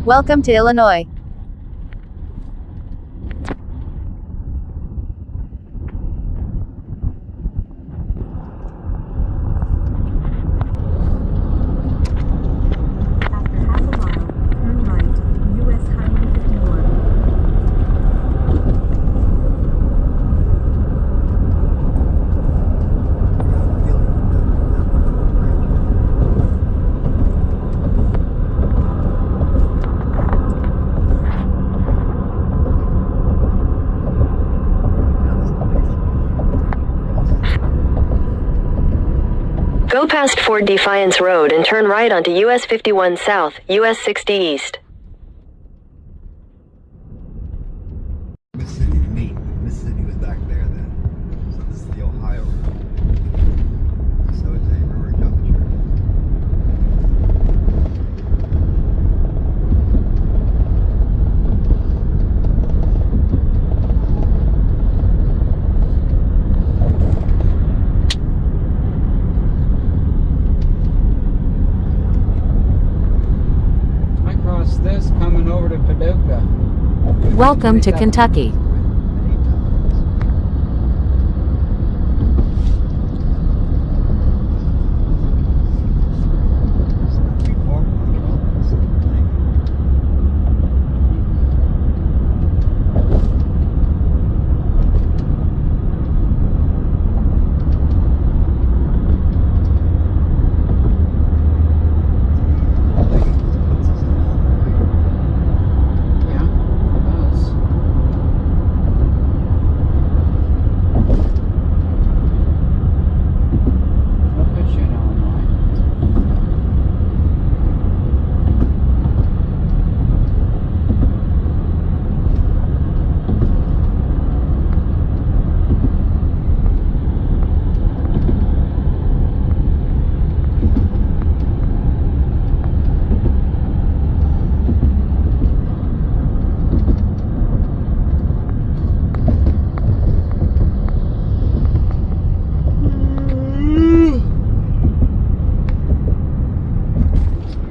Welcome to Illinois.
After half a mile, turn right, US Highway 51.
Go past Fort Defiance Road and turn right onto US 51 South, US 60 East.
Mississippi is neat. Mississippi was back there then. So this is the Ohio River. So it's a river juncture.
I crossed this coming over to Paducah.
Welcome to Kentucky.
Many times. It's not too far from Metropolis, I think. Puts us in Illinois.
Yeah, it does. What put you in Illinois?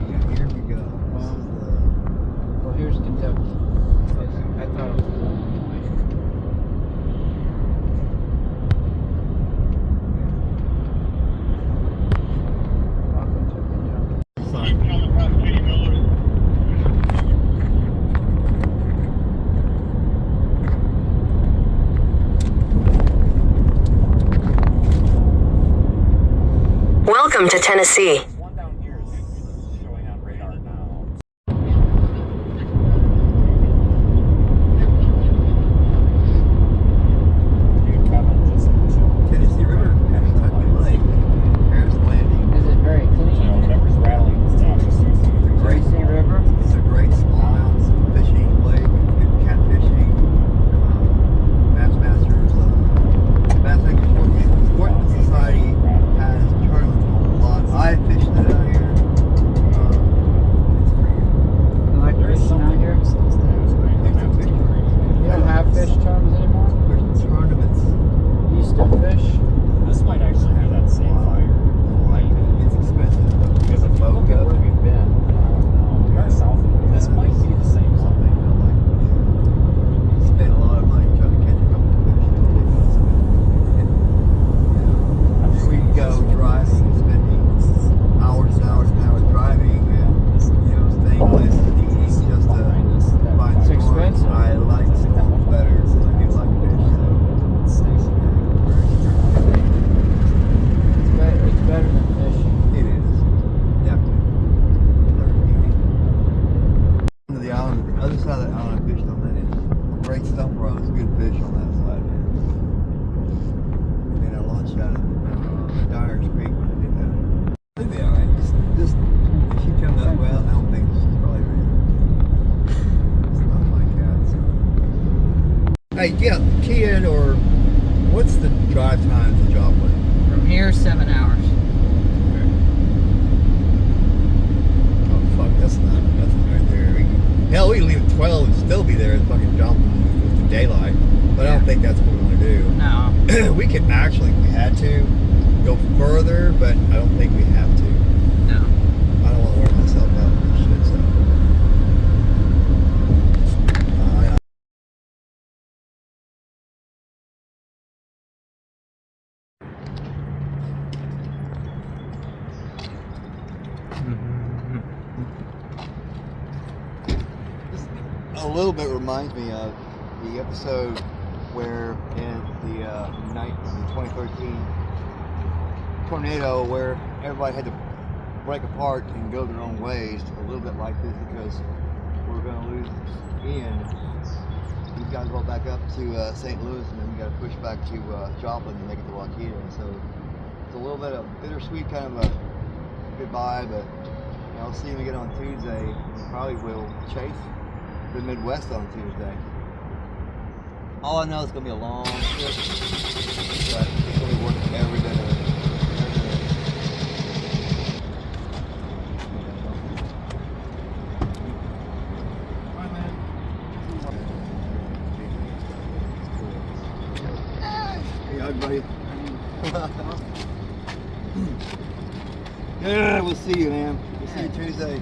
Yeah, here we go.
Well, here's Kentucky. I thought it was Illinois. Welcome to Kentucky.
Welcome to Tennessee.
One down here is showing on radar now.
Tennessee River, Kentucky Lake, Harris Landing.
Is it very clean?
Whatever's rattling and stuff.
Tennessee River?
It's a great smallmouth fishing lake, good catfishing. Bassmasters, Sportsman Society has tournaments a lot. I fished it out here. It's pretty good.
You like fishing out here? You don't have fish tournaments anymore?
There's tournaments.
You used to fish?
This might actually have that same fire.
It's expensive though.
Because if you look at where we've been, north south, this might be the same
Something
something.
I like. You spend a lot of money trying to catch a couple of fish. Here we go driving, spending hours and hours and hours driving, and staying places to eat just to find
It's
storms.
expensive.
I like storms better than I do like fish. So
It's better than fishing.
it is definitely never easy. To the island, the other side of the island, I fished on that end. Great stump rods, good fish on that side. And then I launched out of Dyer's Creek when I did that. It'll be alright. Just if she comes up well, I don't think she's probably ready. It's not my cat. So. Hey, yeah, key in or what's the drive time to Joplin?
From here, 7 hours.
Oh fuck, that's not right there. Hell, we can leave at 12 and still be there at fucking Joplin with the daylight. But I don't think that's what we want to do.
No.
We could actually, if we had to, go further, but I don't think we have to.
No.
I don't want to wear myself out with this shit, so. This a little bit reminds me of the episode where in the 2013 tornado where everybody had to break apart and go their own ways. A little bit like this because we're going to lose Ian. We've got to go back up to St. Louis and then we got to push back to Joplin to make it to Wakita. And so it's a little bit of bittersweet kind of a goodbye, but I'll see him again on Tuesday. We probably will chase the Midwest on Tuesday. All I know is it's going to be a long trip, but it's going to be worth every bit of it. Buddy. Yeah, we'll see you, man. We'll see you Tuesday.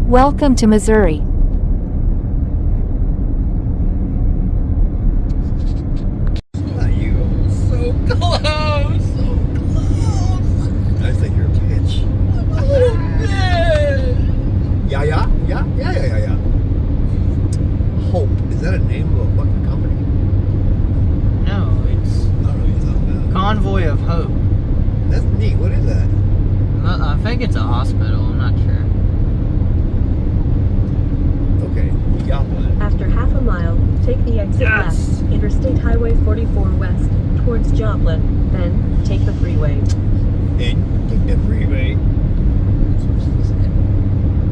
Welcome to Missouri.
Not you. So close. So close. I think you're a bitch. I'm a little bitch. Yeah. Hope. Is that a name of a fucking company?
No, it's
I don't know what you're talking about.
Convoy of Hope.
That's neat. What is that?
I think it's a hospital. I'm not sure.
Okay. Joplin.
After half a mile, take the exit left, Interstate Highway 44 west, towards Joplin, then take the freeway.
And take the freeway.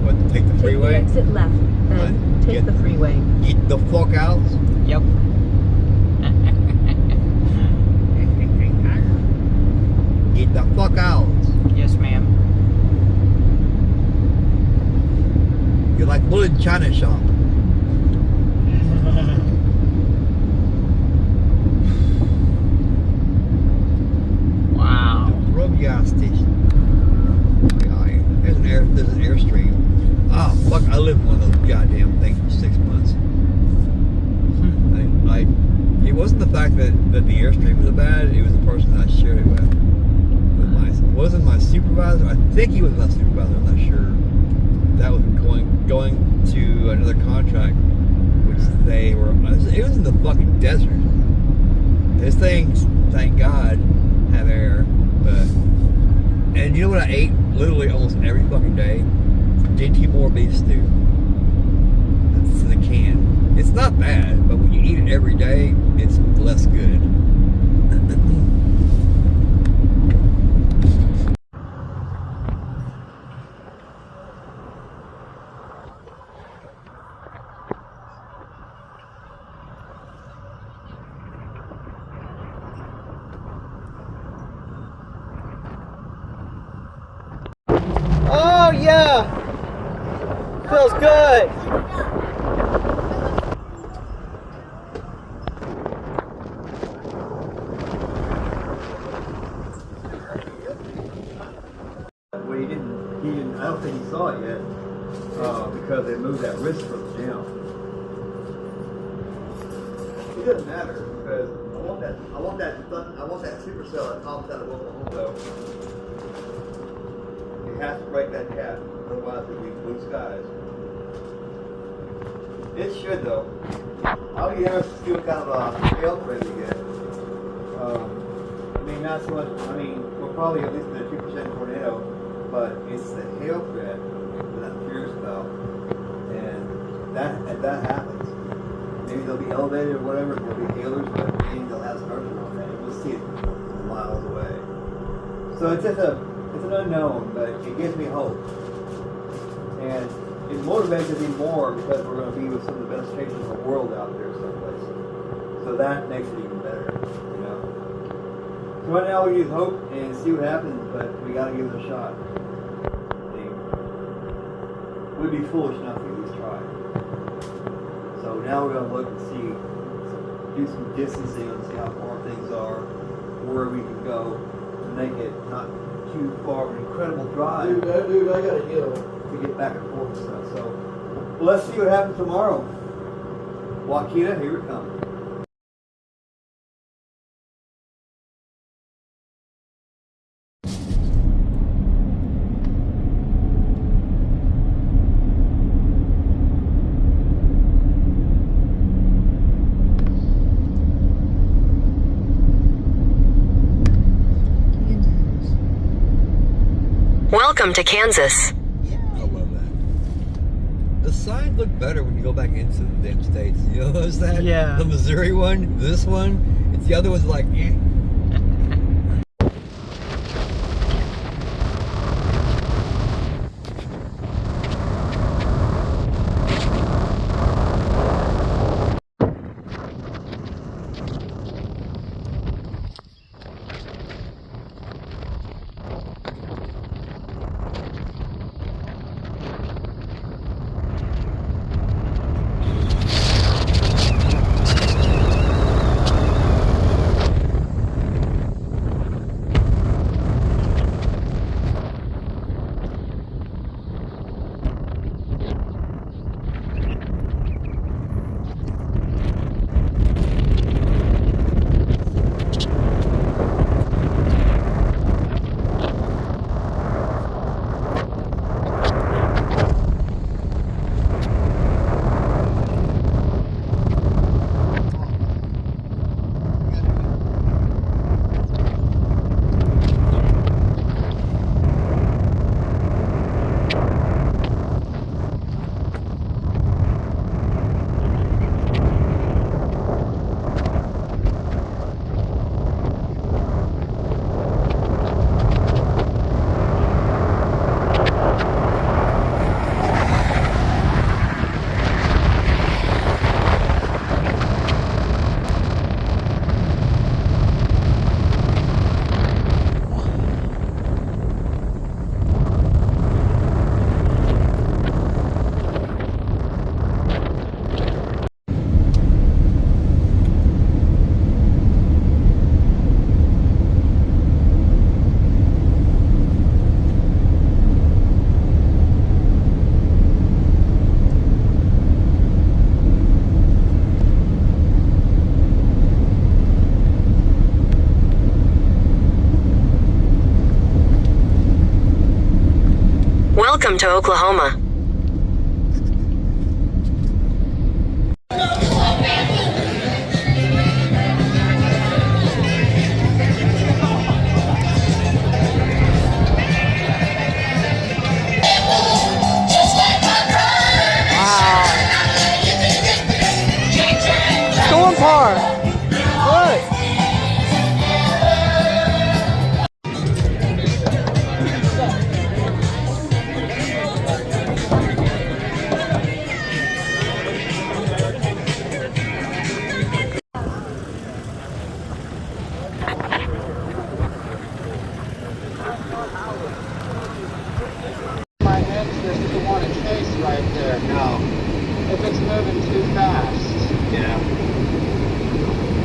What? Take the freeway?
Take the exit left, then take the freeway.
Get the fuck out.
Yep.
Get the fuck out.
Yes, ma'am.
You're like bullet China shop.
Wow.
Rub gas station. There's an airstream. Oh fuck! I lived in one of those goddamn things for 6 months. bad, it was the person I shared it with. Wasn't my supervisor. I think he was my supervisor. I'm not sure. That was going to another contract, which they were. It was in the fucking desert. This things, thank God, have air. But and you know what I ate literally almost every fucking day? Dinty Moore beef stew. It's in the can. It's not bad, but when you eat it every day, it's less good.
Oh yeah! Feels good!
Well, he didn't, I don't think he saw it yet, because they moved that wrist from down. It doesn't matter, because I want that supercell that pops out of Oklahoma. You have to break that cap, otherwise it'll be blue skies. It should though. I'll be interested to see what kind of hail threat we get. I mean, not so much. I mean, we're probably at least in a 2% tornado, but it's the hail threat that I'm curious about. And if that happens, maybe they'll be elevated or whatever. There'll be hailers, but maybe they'll have structure on that. We'll see it miles away. So it's just an unknown, but it gives me hope. And it motivates me more because we're going to be with some of the best chasers in the world out there someplace. So that makes it even better, you know. So right now we use hope and see what happens, but we got to give it a shot. We'd be foolish not to at least try. So now we're going to look and see, do some distancing and see how far things are, where we can go to make it not too far of an incredible drive.
Dude, I gotta go.
To get back and forth and stuff. So, well, let's see what happens tomorrow. Wakita, here we come.
Welcome to Kansas.
I love that. The signs look better when you go back into the damn states. You notice that?
Yeah.
The Missouri one, this one, it's the other one's like, eh.
Welcome to Oklahoma.
Storm Park. What? My interest is to want to chase right there.
No.
If it's moving too fast.
Yeah.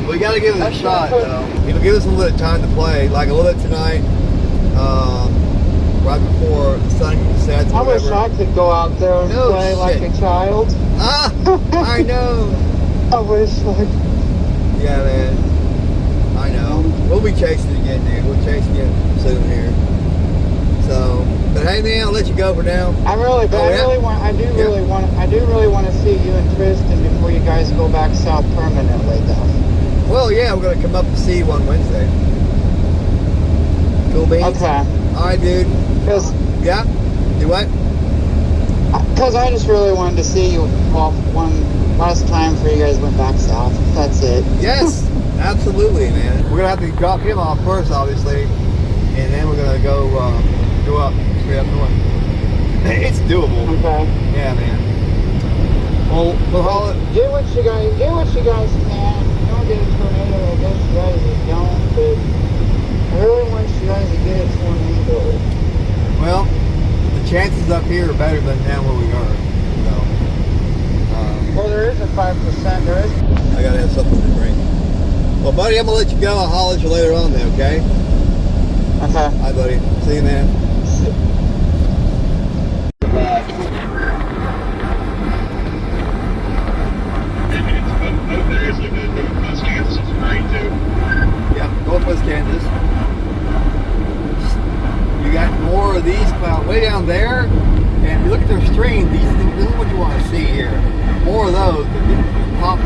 We gotta give it a shot though. It'll give us a little bit of time to play, like a little bit tonight, right before the sun sets.
I wish I could go out there and play like a child.
Ah, I know.
I wish like.
Yeah, man. I know. We'll be chasing again, dude. We'll chase again soon here. So, but hey, man, I'll let you go for now.
I do really want to see you and Tristan before you guys go back south permanently, though.
Well, yeah, we're gonna come up to see you on Wednesday. Cool beans.
Okay.
All right, dude. Yeah. Do what?
Because I just really wanted to see you one last time before you guys went back south. That's it.
Yes, absolutely, man. We're gonna have to drop him off first, obviously, and then we're gonna go up straight up north. It's doable.
Okay.
Yeah, man. Well, we'll haul it.
Do what you guys can. If you don't get a tornado, I guess you guys don't. But I really want you guys to get a tornado.
Well, the chances up here are better than down where we are. So,
well, there is a 5%. There is.
I gotta have something to drink. Well, buddy, I'm gonna let you go. I'll holler at you later on then, okay?
Okay.
Hi, buddy. See you, man. Yeah, Northwest Kansas. You got more of these clouds way down there, and if you look at their stream, this is what you want to see here. More of those that pop.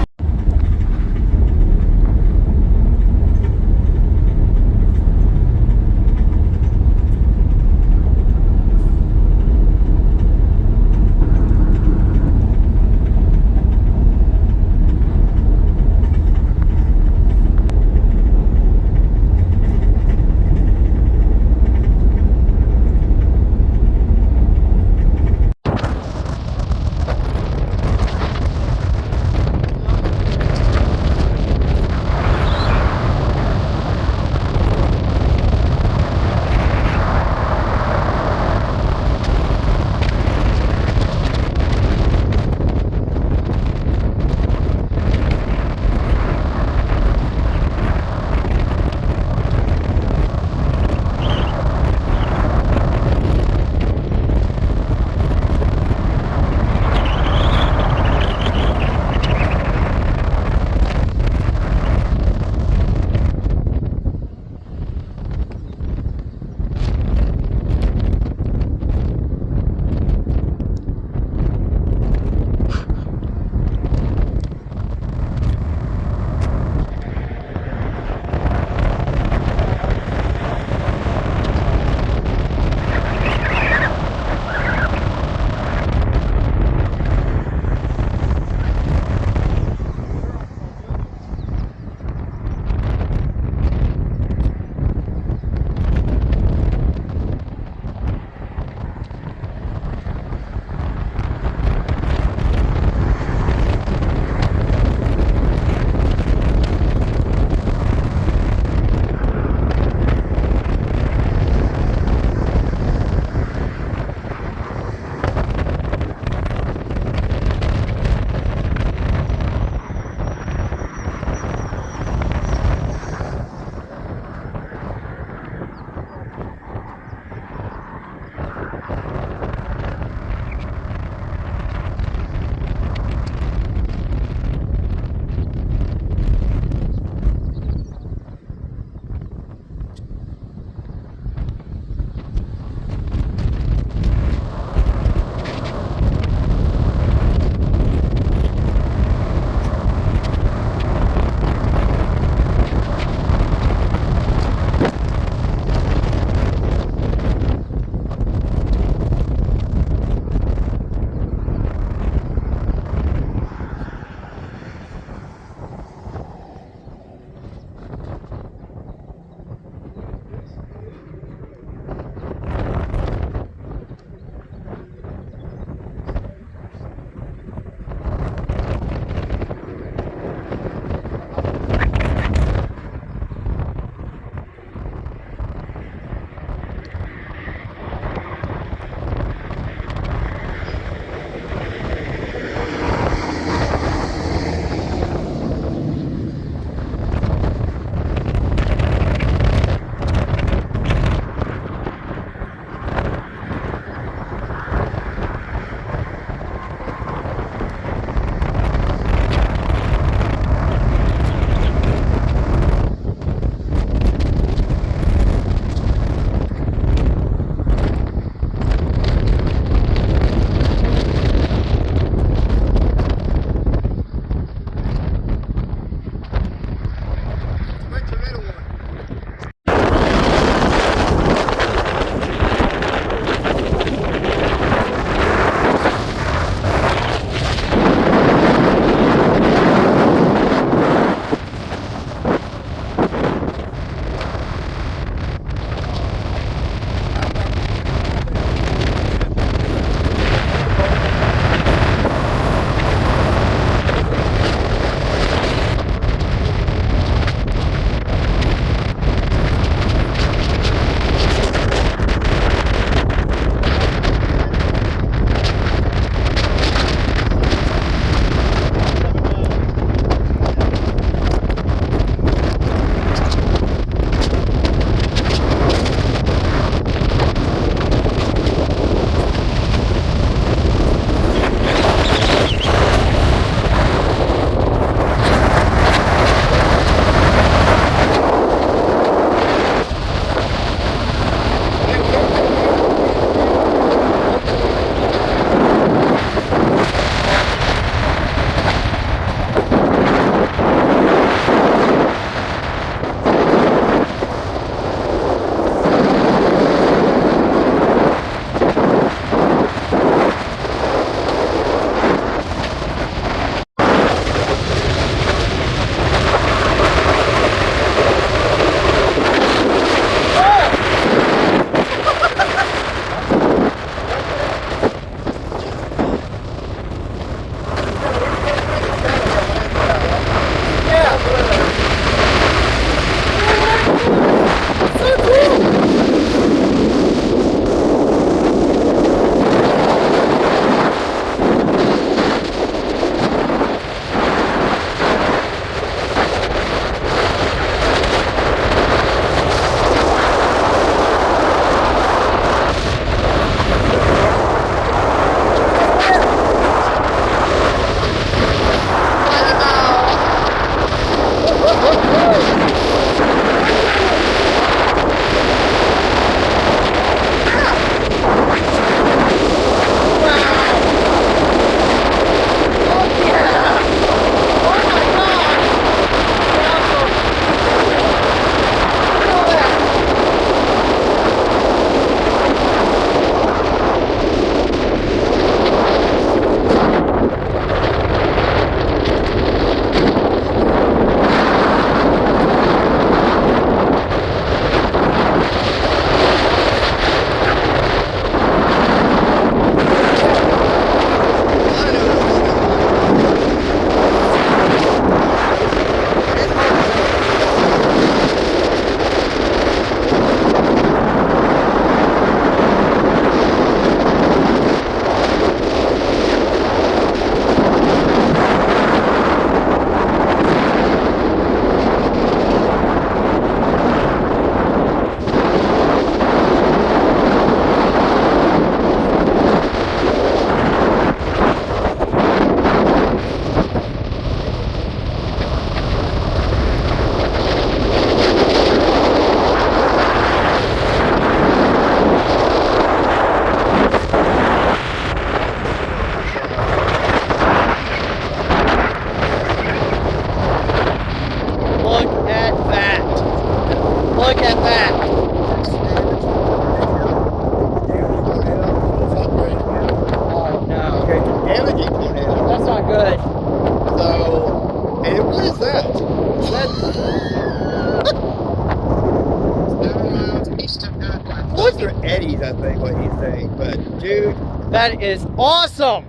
Those are eddies, I think, what he's saying. But, dude,
That is awesome.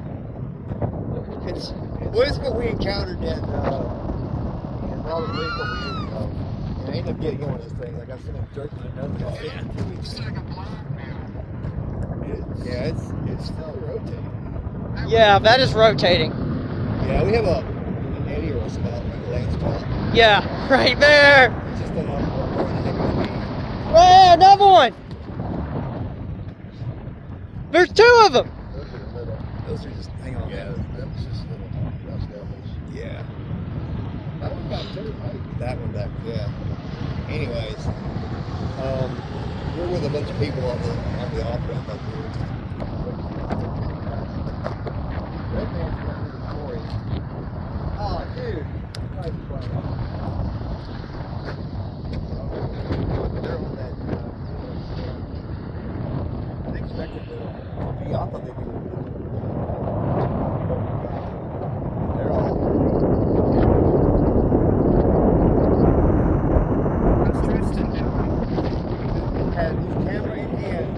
it's what we encountered in Robert Lee a couple years ago. And I ended up getting one of those things. I got some dirt in another one. Yeah, it's still rotating.
Yeah, that is rotating.
Yeah, we have an eddy or a spout, right? Landspouts.
Yeah, right there.
It's just an unbelievable.
Oh, another one. There's two of them.
Those are the little. Those are just, hang on. Yeah, that was just little. That's devils. Yeah. That one got two, right? That one, yeah. Anyways, we're with a bunch of people on the off-ramp up here. Red man's got the story. Oh, dude. Nice play. They're on that. They expected to. I thought they'd be. They're all. What's Tristan doing? Had his camera in hand.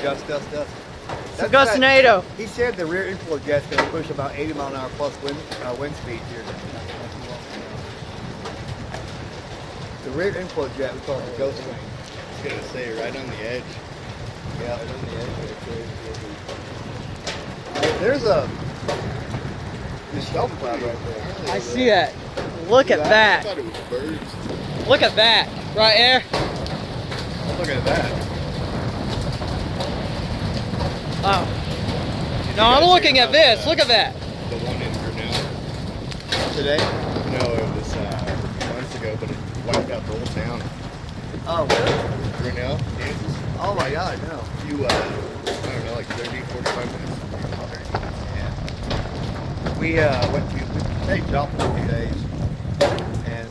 Gus.
So Gus NATO.
He said the rear inflow jet's going to push about 80 mile an hour plus wind speed here. The rear inflow jet, we call it the ghost wing.
I was going to say, right on the edge.
Yeah, right on the edge. There's a shelf cloud right there.
I see that. Look at
I
that.
thought it was birds.
Look at that. Right there.
Look at that.
Oh. No, I'm looking at this. Look at that.
The one in Grinnell.
Today?
No, it was months ago, but it wiped out the whole town.
Oh, really?
Grinnell, Kansas.
Oh my God, no.
You, I don't know, like 30, 45 minutes.
Yeah. We stayed Joplin for a few days, and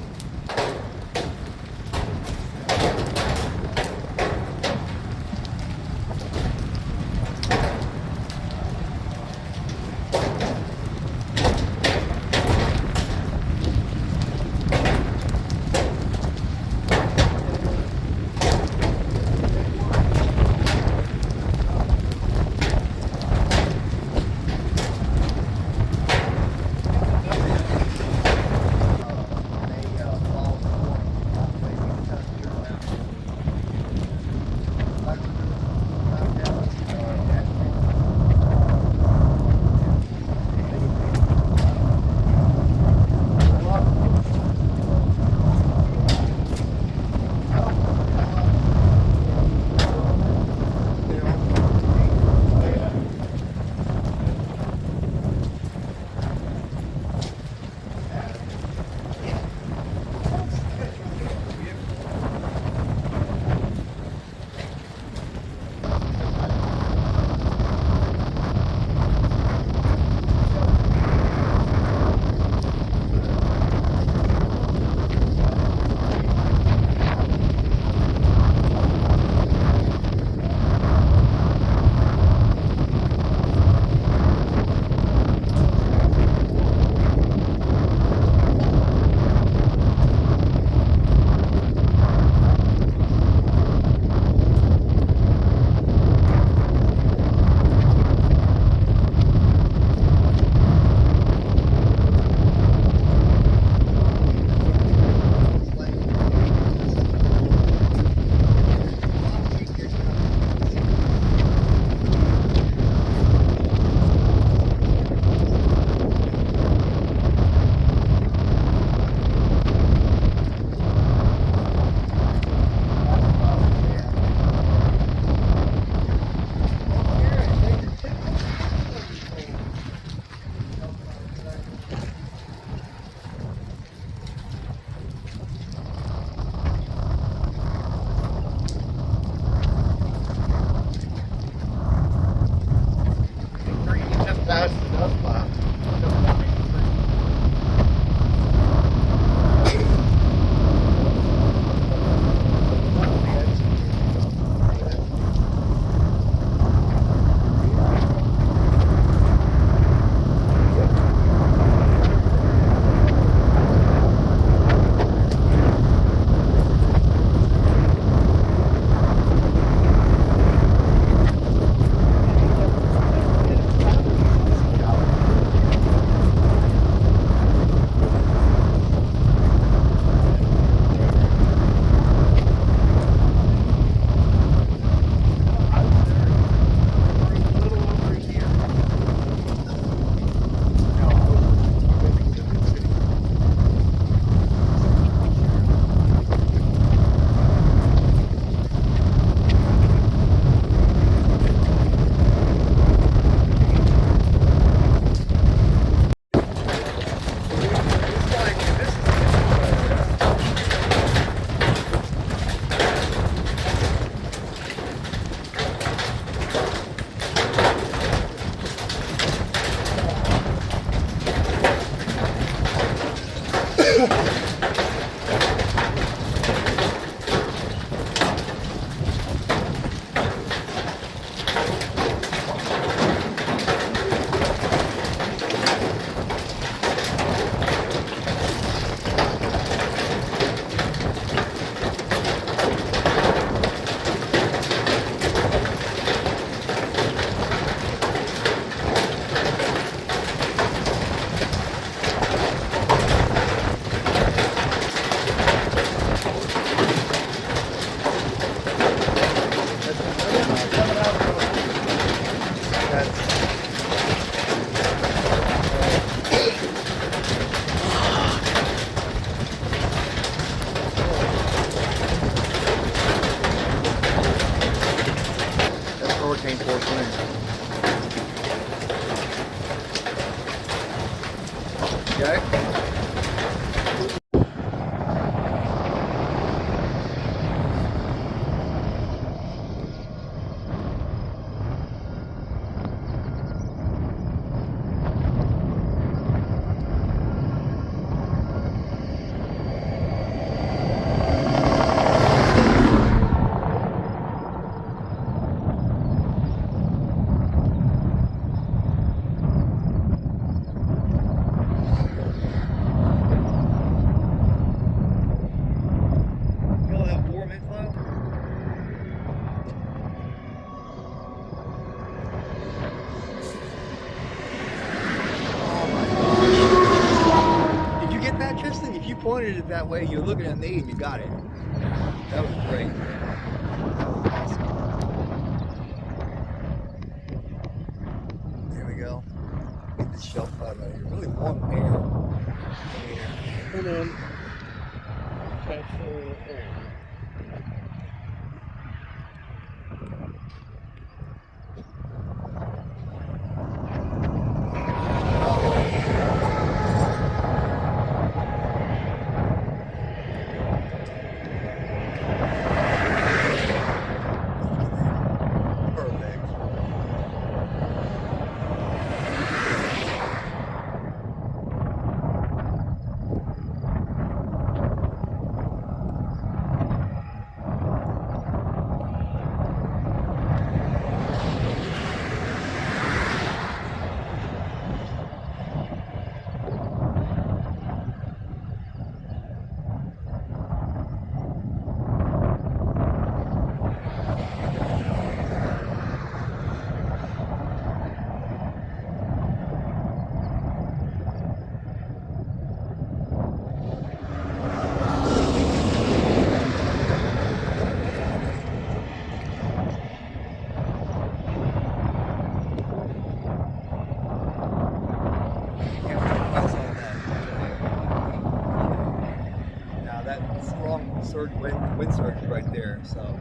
way you're looking at me and you got it. That was great. That was awesome. There we go. Get this shelf out of here. Really warm air.
Hold on. Capture air.
Wind surge is right there, so.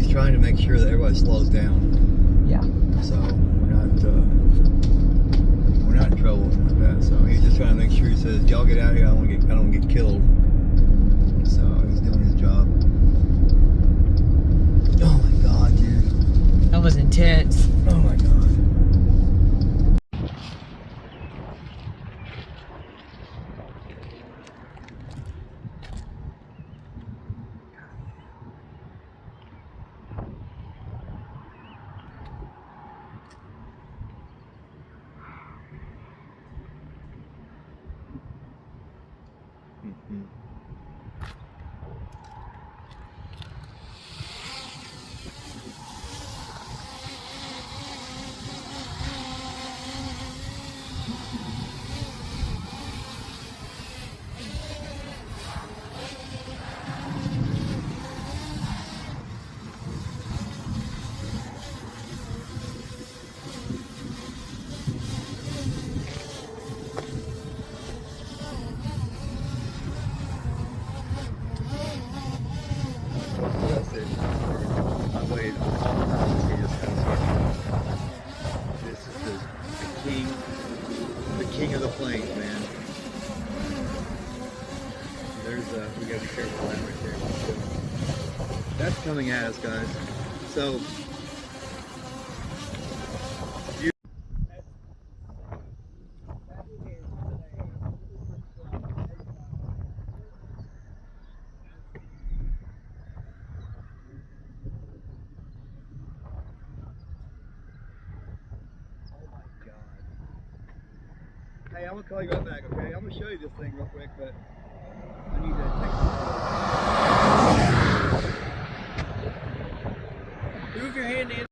Trying to make sure that everybody slows down.
Yeah.
So we're not in trouble like that. So he's just trying to make sure. He says, "Y'all get out of here. I don't want to get killed." So he's doing his job. Oh my God, dude.
That was intense.
Oh my God. That's it. I waited all the time to see this kind of structure. This is the king of the plains, man. There's we gotta be careful of that right there. That's coming at us, guys. So hey, I'm gonna call you right back, okay? I'm gonna show you this thing real quick, but I need to take move your hand in.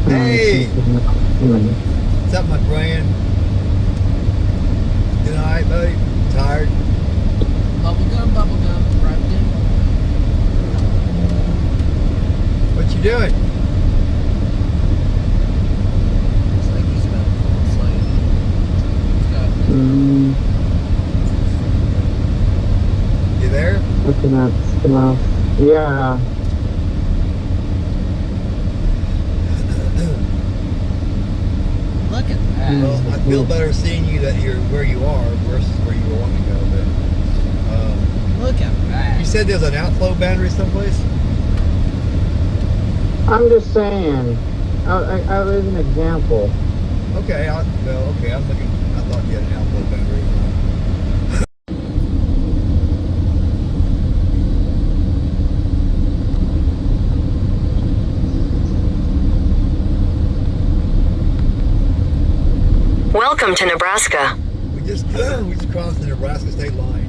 Hey! What's up, my friend? Doing alright, buddy? Tired?
Bubblegum, right there.
What you doing?
It's like looking at stuff. Yeah.
Look at that.
Well, I feel better seeing you that you're where you are versus where you were wanting to go. But
Look at that.
you said there's an outflow boundary someplace.
I'm just saying. I was an example.
Okay, okay. I'm looking. I thought you had an outflow boundary.
Welcome to Nebraska.
We just crossed the Nebraska state line.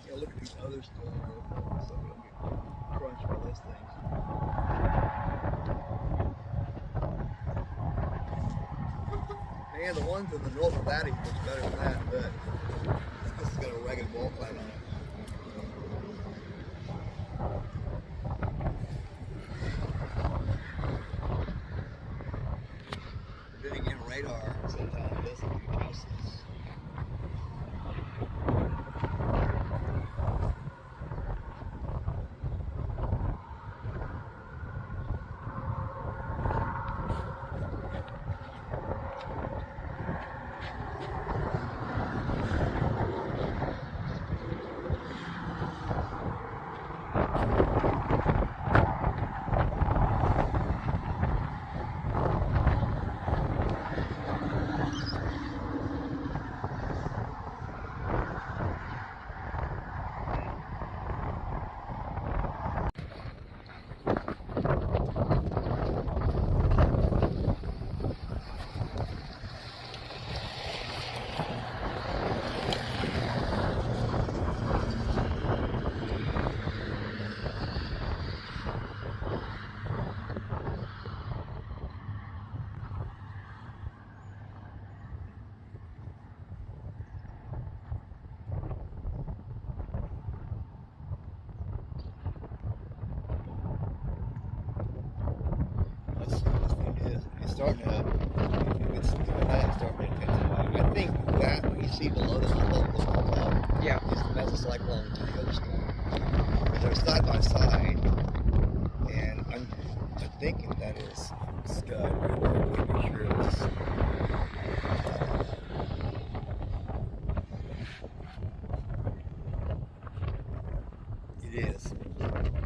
Yeah, look at these other stores. So we don't get crunched by those things. Man, the ones in the north of that looks better than that, but this has got a ragged wall flat on it. Living in radar sometimes doesn't do justice. It's starting to, it's doing that, it's starting to intensify. I think that what you see below this little top,
Yeah.
is the mesocyclone to the other storm. But they're side by side, and I'm thinking that is Scud right there. Make sure it's. It is.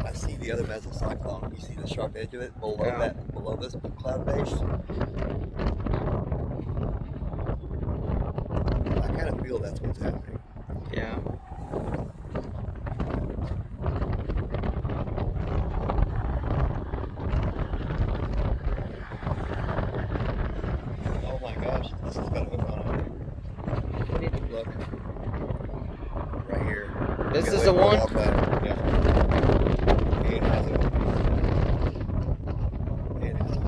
I see the other mesocyclone. You see the sharp edge of it below that, below this cloud base. I kind of feel that's what's happening.
Yeah.
Oh my gosh, this has got to hook on it. Look. Right here.
This
Get
is
away
the
from
one?
all that. Yeah. It has it. It has it.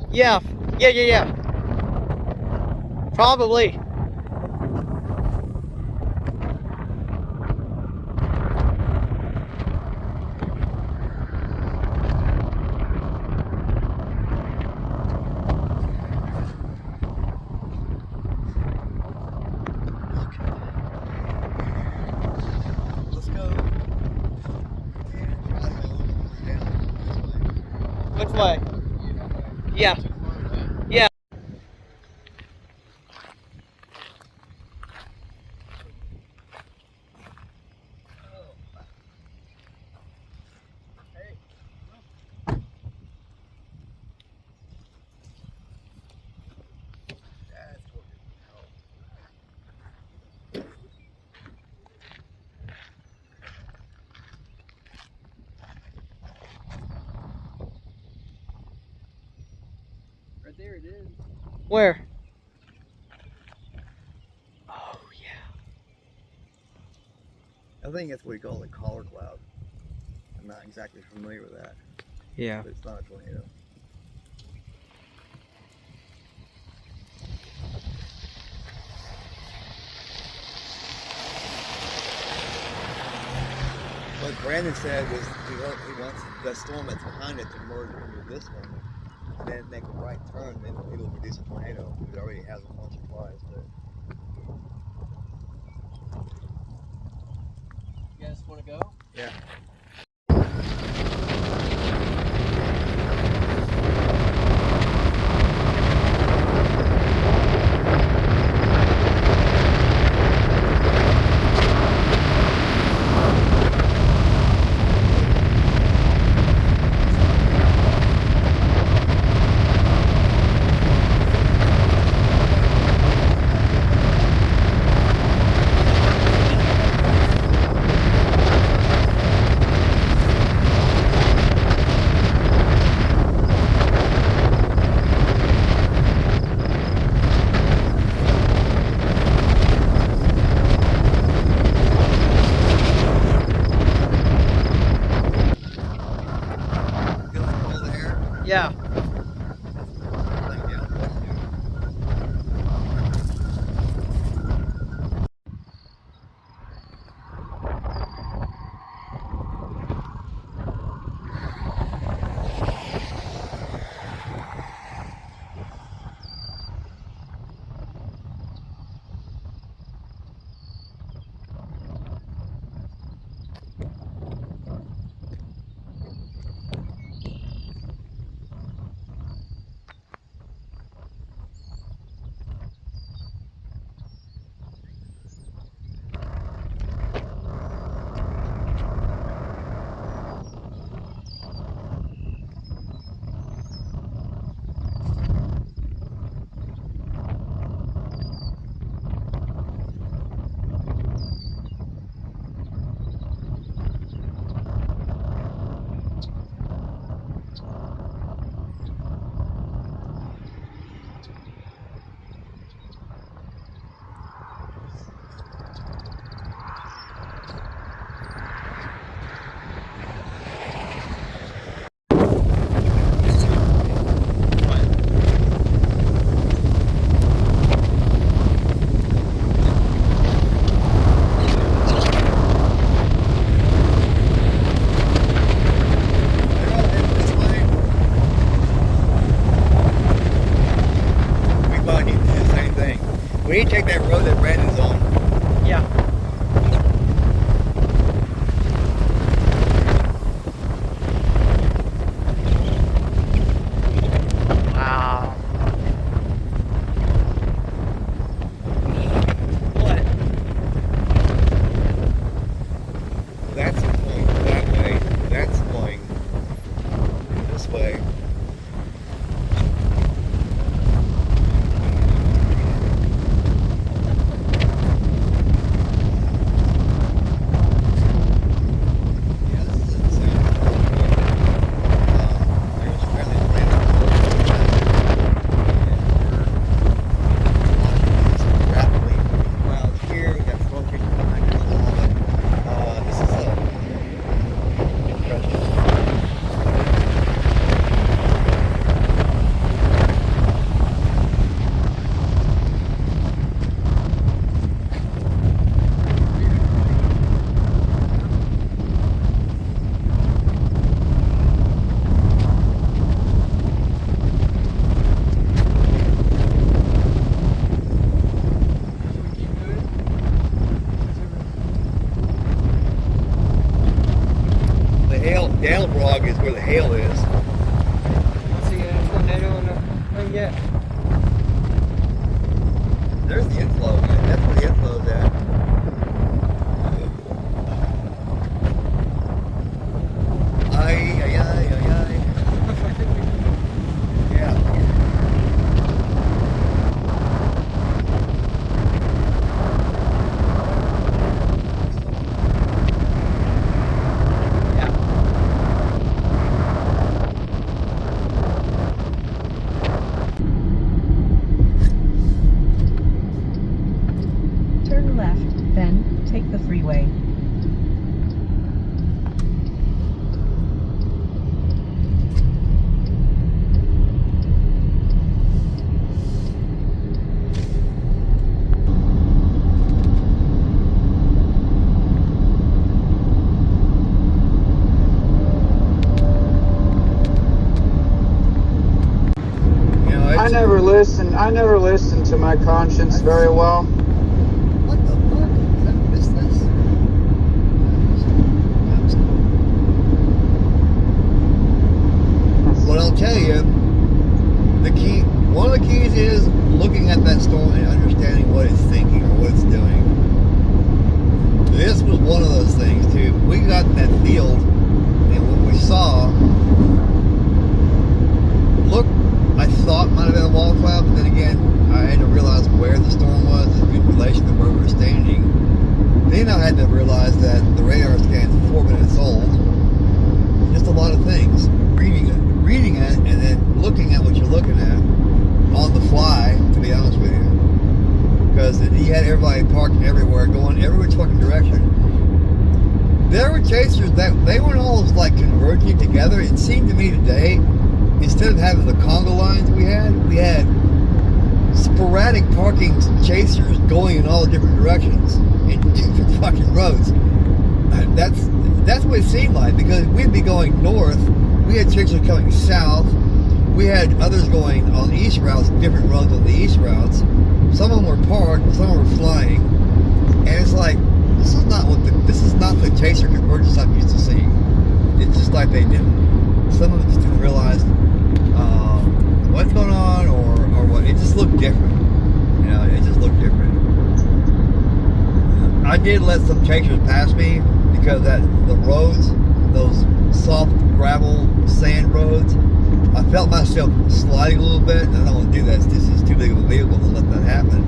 Yeah. Probably.
Let's go.
Which way? Yeah. Yeah. Right there it is.
Where? Oh, yeah.
I think that's what we call a collar cloud. I'm not exactly familiar with that.
Yeah.
But it's not a tornado. What Brandon said was he wants the storm that's behind it to merge into this one, and then make a right turn, then it'll produce a tornado. It already has it once or twice, but
You guys want to go?
yeah. Feel like all the air?
Yeah.
Like, yeah, bless you. We need to take that road that Brandon's on.
Yeah. Wow. What?
That's going that way. That's going this way. Dalbrog is where the hail is.
Let's see a tornado in the thing yet.
There's the inflow, man. That's where the inflow's at. Ay, ay, ay, ay, ay. Yeah.
I never listened to my conscience very well.
What the fuck? Did I miss this? But I'll tell you, one of the keys is looking at that storm and understanding what it's thinking or what it's doing. This was one of those things too. We got in that field and what we saw, I thought might have been a wall cloud, but then again, I had to realize where the storm was in relation to where we were standing. Then I had to realize that the radar scan's 4 minutes old. Just a lot of things. Reading it, and then looking at what you're looking at on the fly, to be honest with you. Because he had everybody parked everywhere, going every which fucking direction. There were chasers that they weren't all like converging together. It seemed to me today, instead of having the conga lines we had sporadic parking chasers going in all different directions in different fucking roads. That's what it seemed like, because we'd be going north, we had chasers coming south, we had others going on the east routes, different roads on the east routes. Some of them were parked, some of them were flying, and it's like, this is not the chaser convergence I'm used to seeing. It's just like they didn't. Some of them just didn't realize what's going on or what. It just looked different. You know, it just looked different. I did let some chasers pass me because the roads, those soft gravel sand roads, I felt myself sliding a little bit, and I don't want to do that. This is too big of a vehicle to let that happen.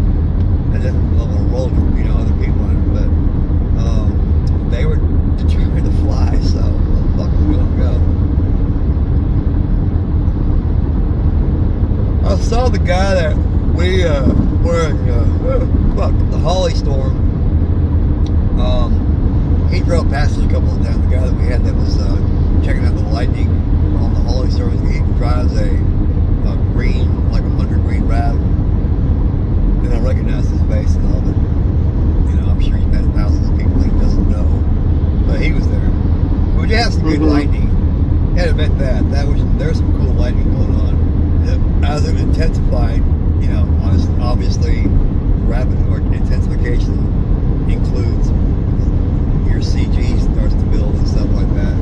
I just don't want to roll with, other people in it. But they were determined to fly, so let's fucking go. I saw the guy that we wearing the Holly Storm. He drove past us a couple of times. The guy that we had that was checking out the lightning on the Holly Storm. He drives a green, like a 100 green RAV, and I recognized his face and all, but I'm sure he's met thousands of people he doesn't know. But he was there. We did have some good lightning. Had to admit that there's some cool lightning going on. As it intensified, obviously rapid or intensification includes your CG starts to build and stuff like that.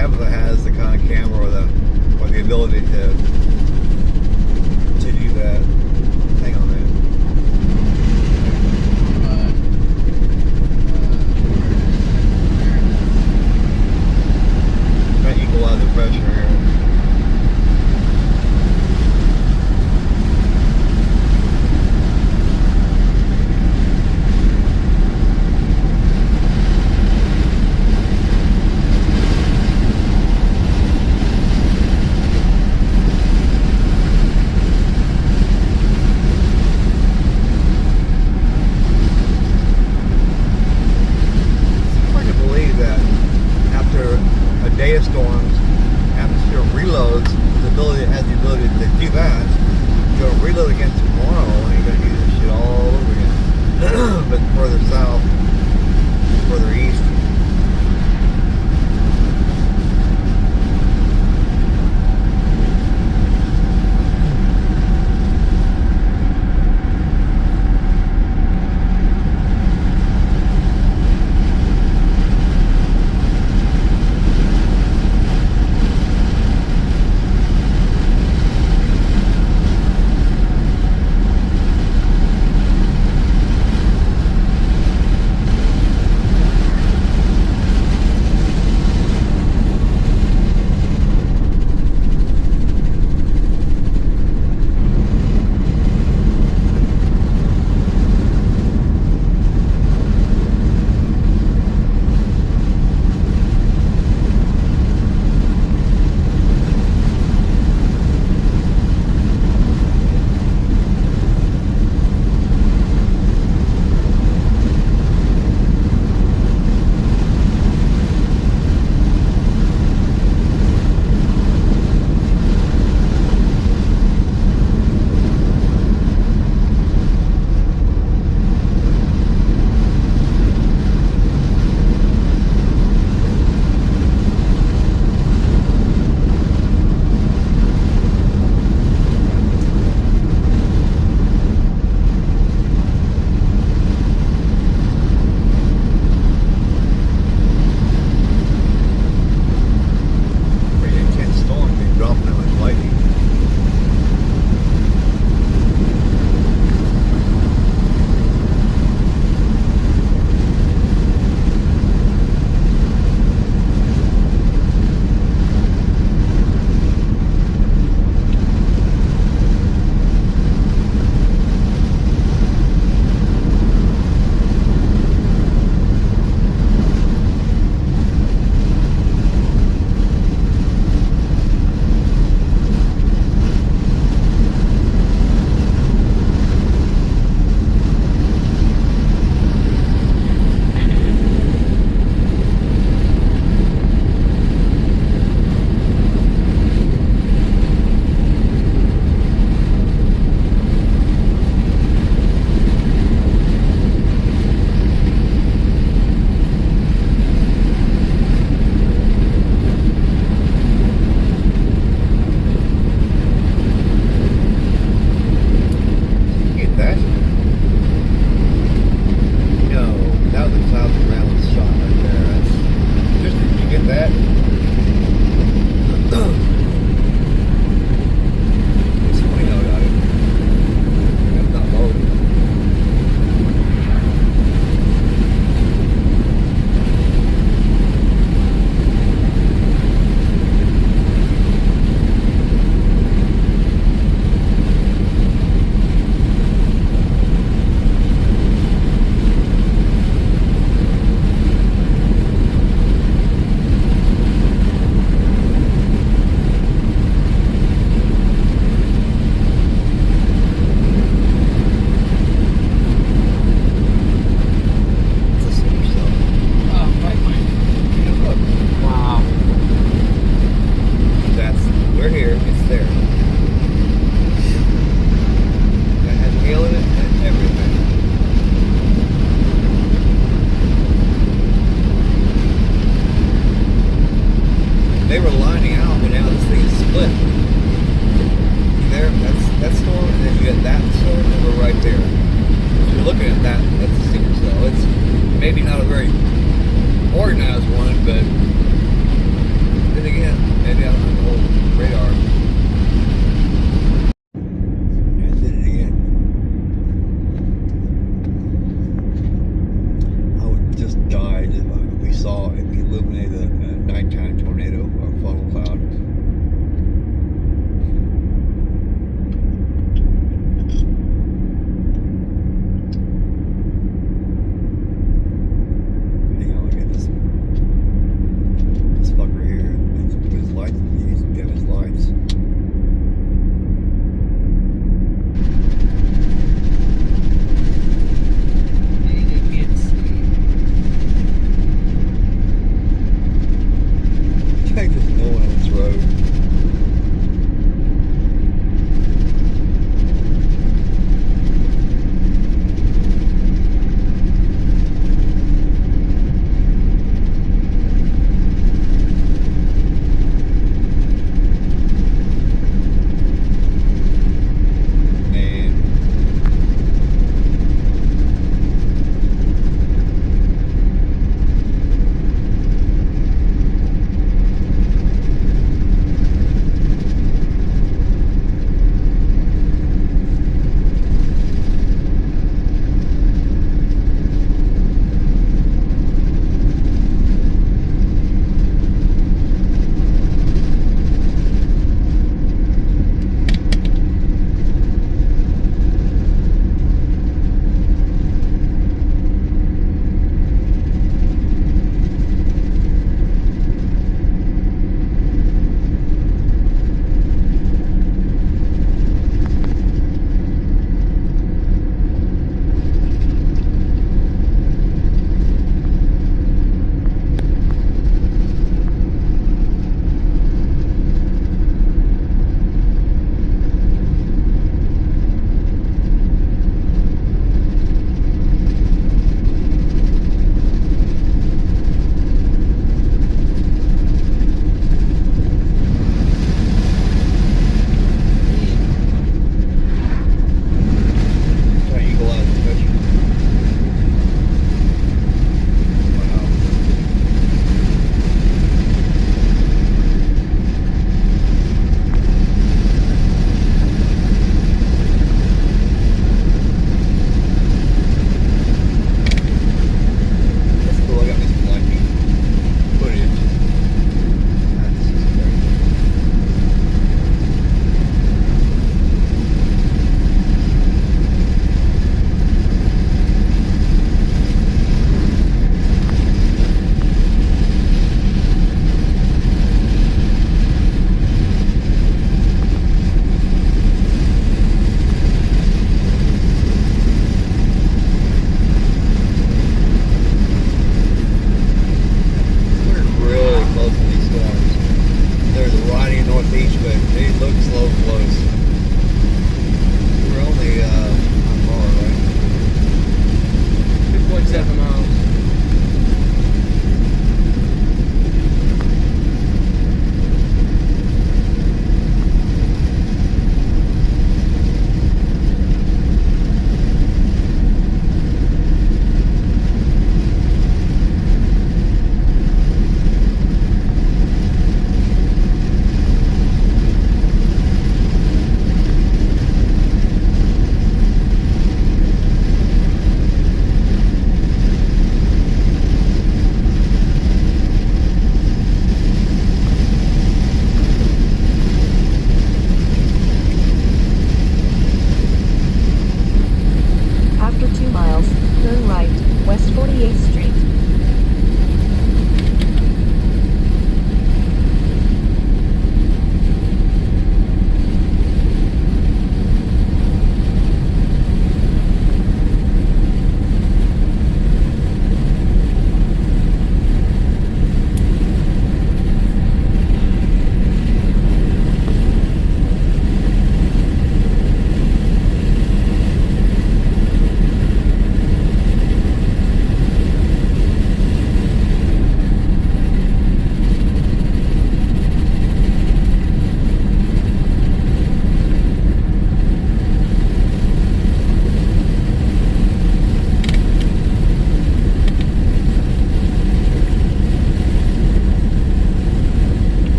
Tabitha has the kind of camera or the ability to do that. Hang on a minute. Try to equalize the pressure here. Storms, atmosphere reloads, has the ability to do that. You'll reload again tomorrow, and you're going to do this shit all over again. But further south, further east.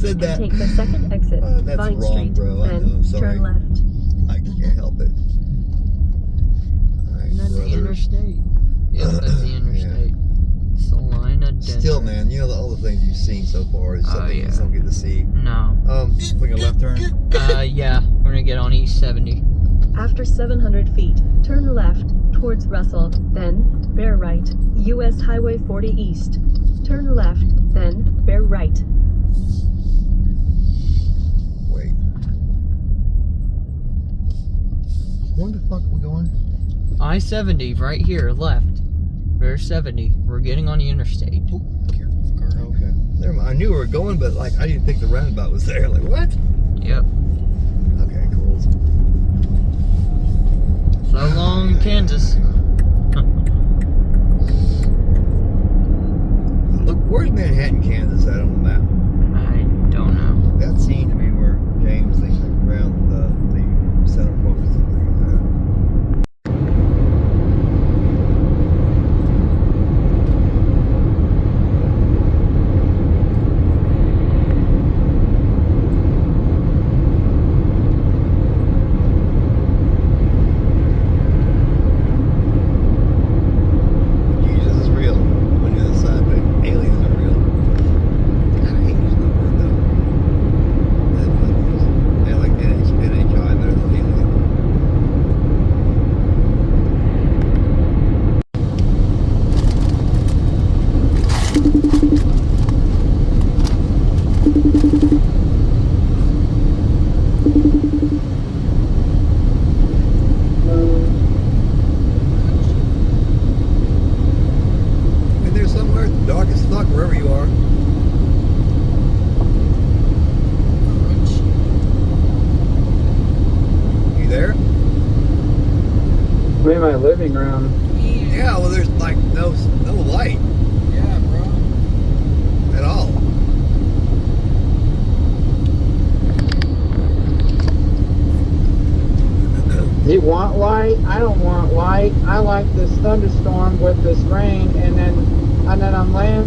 said that.
Take the second exit,
That's
Vine
wrong,
Street,
bro. I
then
know, sorry.
turn left.
I can't help it. Alright,
And that's the
brother.
interstate. Yep, that's the interstate. Salina Desert.
Still, man, you know all the things you've seen so far is something you just don't get to see.
No.
We can left turn.
Yeah, we're gonna get on East 70.
After 700 feet, turn left towards Russell, then bear right. US Highway 40 East. Turn left, then bear right.
Wait. Where the fuck are we going?
I-70 right here, left. Bear 70. We're getting on the interstate.
Oh, careful, car. Okay. Never mind. I knew we were going, but like I didn't think the roundabout was there. Like what?
Yep.
Okay, cool.
So long, Kansas.
Look, where's Manhattan, Kansas at on the map?
I don't know.
That seemed to be where James thinks around the center point was something like that. Jesus is real. On the other side, but aliens are real. I hate using that word though. I like NHI better than alien. And there's somewhere dark as fuck wherever you are. You there?
I'm in my living room.
Yeah, well there's like no light
Yeah, bro.
at all.
You want light? I don't want light. I like this thunderstorm with this rain, and then I'm laying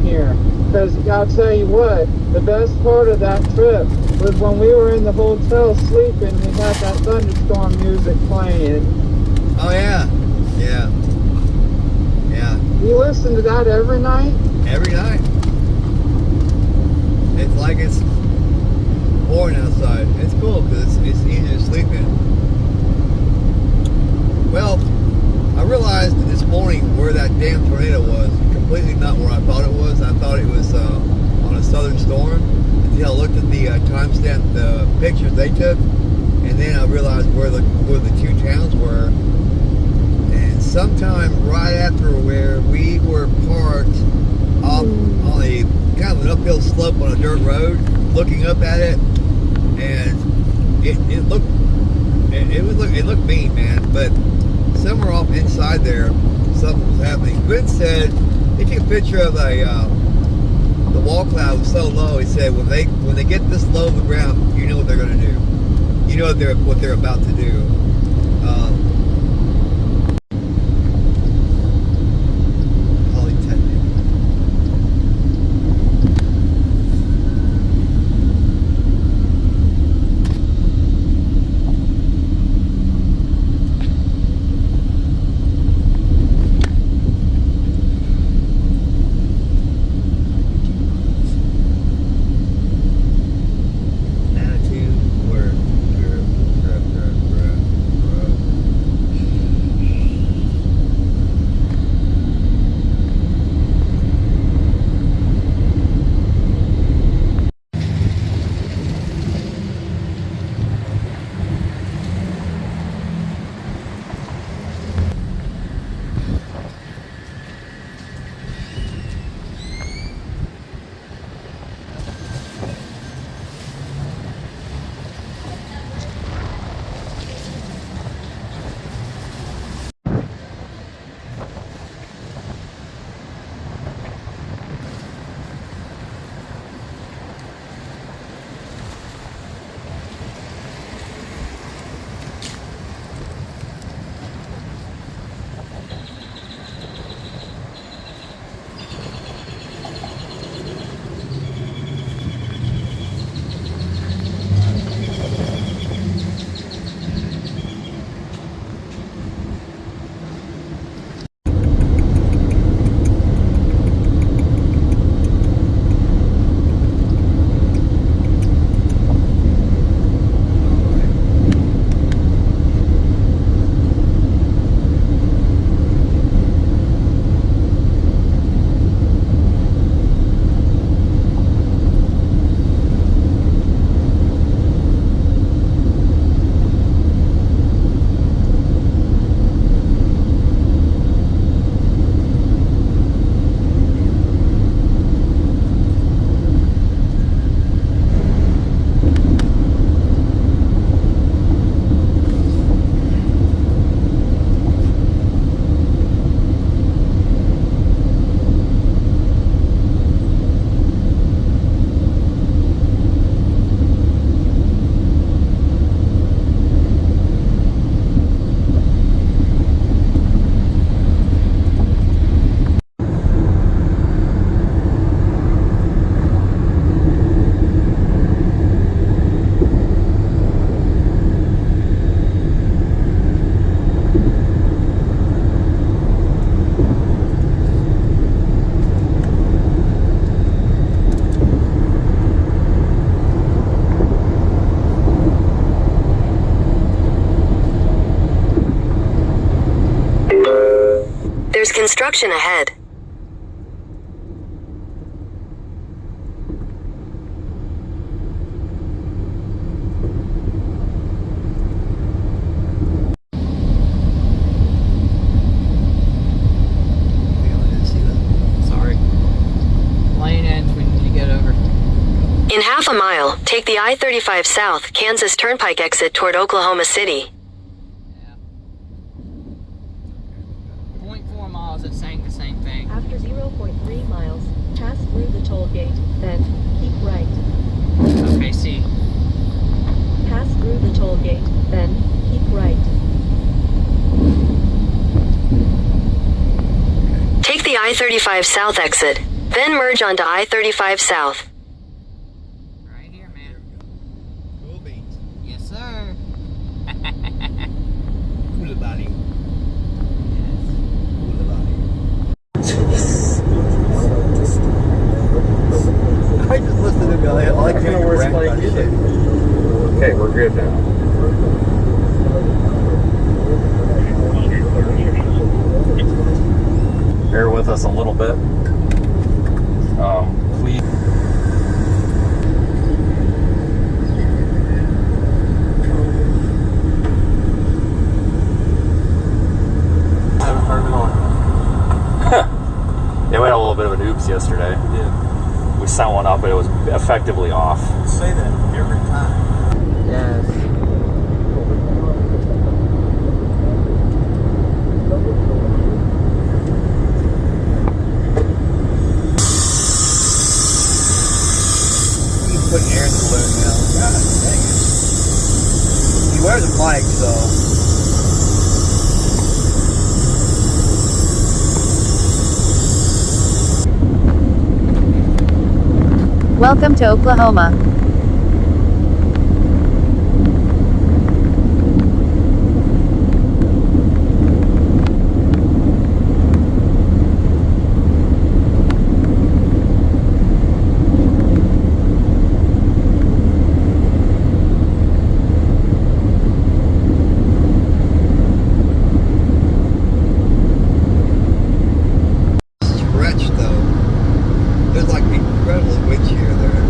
here. Because I'll tell you what, the best part of that trip was when we were in the hotel sleeping. We had that thunderstorm music playing.
Oh yeah. Yeah. Yeah.
You listen to that every night?
Every night. It's like it's pouring outside. It's cool because it's easier to sleep in. Well, I realized this morning where that damn tornado was. Completely not where I thought it was. I thought it was on a southern storm. Until I looked at the timestamp, the pictures they took, and then I realized where the two towns were. And sometime right after where we were parked off on a kind of an uphill slope on a dirt road, looking up at it, and it looked mean, man. But somewhere off inside there, something was happening. Quinn said he took a picture of the wall cloud was so low. He said when they get this low to the ground, you know what they're going to do. You know what they're about to do. Polytechnic.
Construction ahead.
Sorry. Lane ends when you get over.
In half a mile, take the I-35 South Kansas Turnpike exit toward Oklahoma City.
Yeah. 0.4 miles, it's saying the same thing.
After 0.3 miles, pass through the toll gate, then keep right.
Okay, see.
Pass through the toll gate, then keep right.
Take the I-35 South exit, then merge onto I-35 South.
Right here, man.
Cool beans.
Yes, sir.
Cool body. I just listened to him go, I like hearing your rap about shit.
Okay, we're good now. Bear with us a little bit. Please. Yeah, we had a little bit of an oops yesterday. We sent one up, but it was effectively off.
Say that every time.
Yes.
He's putting air in the balloon now. God dang it. He wears a mic, so.
Welcome to Oklahoma.
Stretch though. There's like incredibly windier there.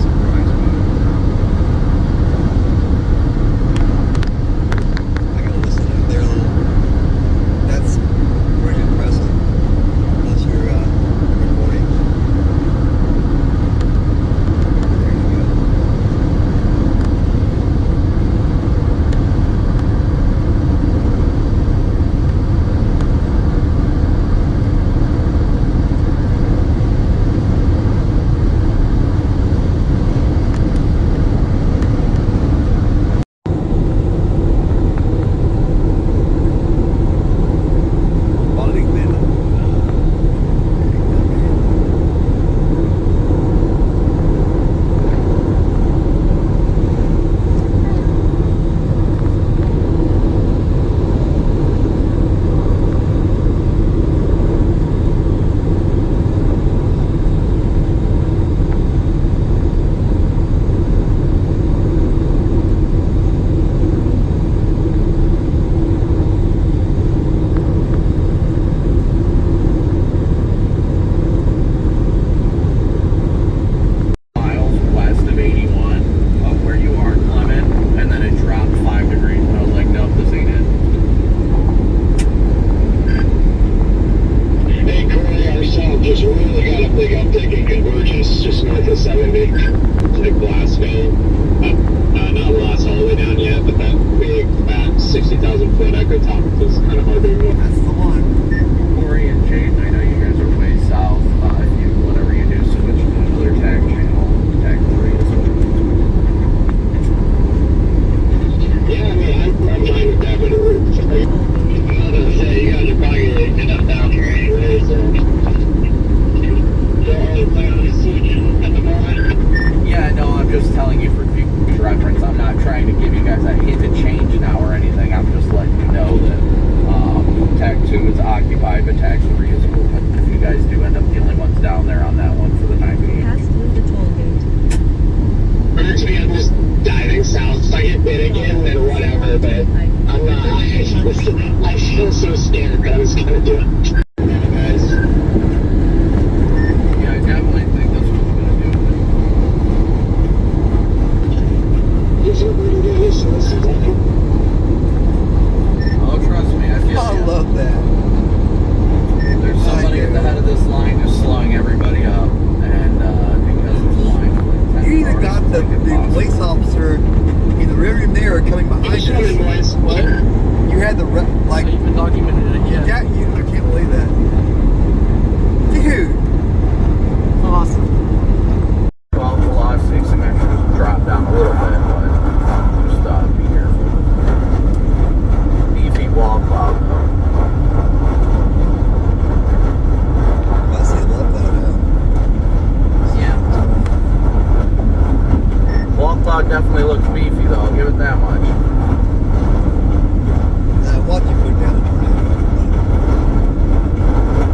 Surprise me. I gotta listen to their little. That's pretty impressive. Unless you're recording. There you go. Bonding man.
Miles west of 81, up where you are, Clement, and then it dropped 5 degrees. And I was like, nope, this ain't it.
Hey, currently our south just really got a big uptick in convergence just north of 70, like Glasgow. Not lost all the way down yet, but that big, fat 60,000 foot echo top is kind of hard to ignore.
That's the one.
Corey and Jaden, I know you guys are way south. If you, whatever you do, switch to another tag channel, tag 3 as well.
Yeah, I mean, I'm fine with that, but I'm gonna say you guys are probably gonna end up down here anyway, so. Don't really plan on switching at the moment.
Yeah, no, I'm just telling you for future reference. I'm not trying to give you guys a hint to change now or anything. I'm just letting you know that tag 2 is occupied, but tag 3 is open. If you guys do end up the only ones down there on that one for the time being.
Pass through the toll gate.
was so scared, but I was gonna do it. Yeah, guys.
Yeah, I definitely think that's what I'm gonna do.
Is it really this?
Oh, trust me, I feel
I
you.
love that.
There's somebody at the head of this line just slowing everybody up, and because it's a line.
You either got the police officer in the rearview mirror coming behind us.
What?
You had the like.
You've been documenting it, yeah.
Yeah, I can't believe that, dude.
Awesome.
Well, velocity seems to just drop down a little bit, but just be careful. Beefy wall cloud.
I see, love that.
Yeah.
Wall cloud definitely looks beefy, though. I'll give it that much.
Watch you put down the tornado.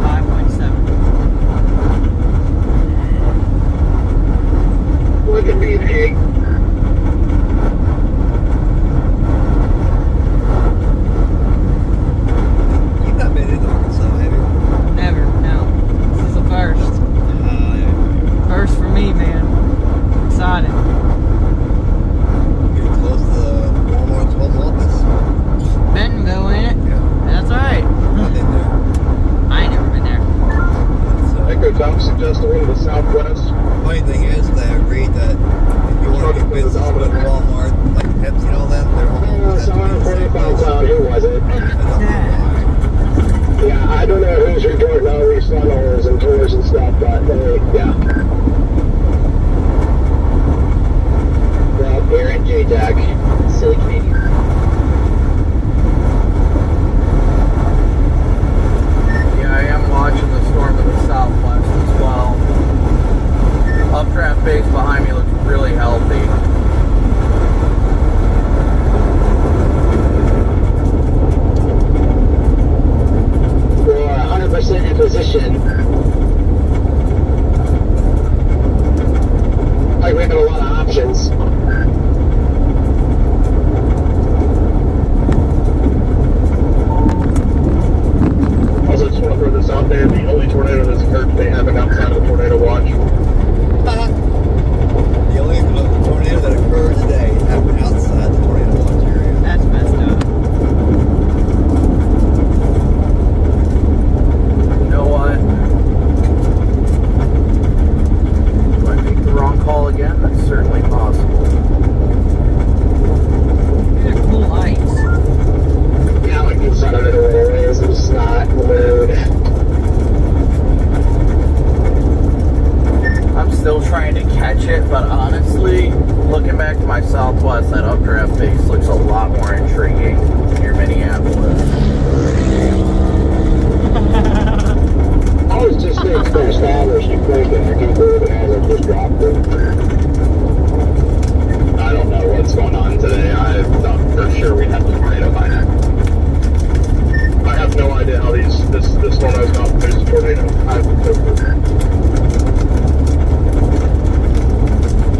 5.7.
Look at me, pig.
You've not been in Arkansas, have you?
Never, no. This is the first. First for me, man. Excited.
Getting close to the Walmart's home office.
Bentonville, ain't it?
Yeah.
That's right.
I've been there.
I ain't never been there.
Echo Tom suggests one to the southwest.
Funny thing is, they agreed that if you want to do business with Walmart, like Pepsi and all that, they're all
Someone reported about cloud. Who was it?
I don't know why.
Yeah, I don't know who's reporting all these funnels and tours and stuff, but yeah. Well, here at JTAC, silly Canadian.
Yeah, I am watching the storm to the southwest as well. Updraft base behind me looks really healthy.
We're 100% in position. Like we have a lot of options. Also, just want to throw this out there. The only tornado that's occurred today happened outside of the tornado watch.
The only tornado that occurred today happened outside the tornado watch area.
That's messed up.
You know what? Do I make the wrong call again? That's certainly possible.
These are cool lights.
Yeah, I like the inside of it always. I'm just not in the mood.
I'm still trying to catch it, but honestly, looking back to my southwest, that updraft base looks a lot more intriguing near Minneapolis.
I was just saying to establish you think and I can't believe it hasn't just dropped it. I don't know what's going on today. I thought for sure we'd have to tornado by now. I have no idea how this tornado is not produced a tornado. I have no clue.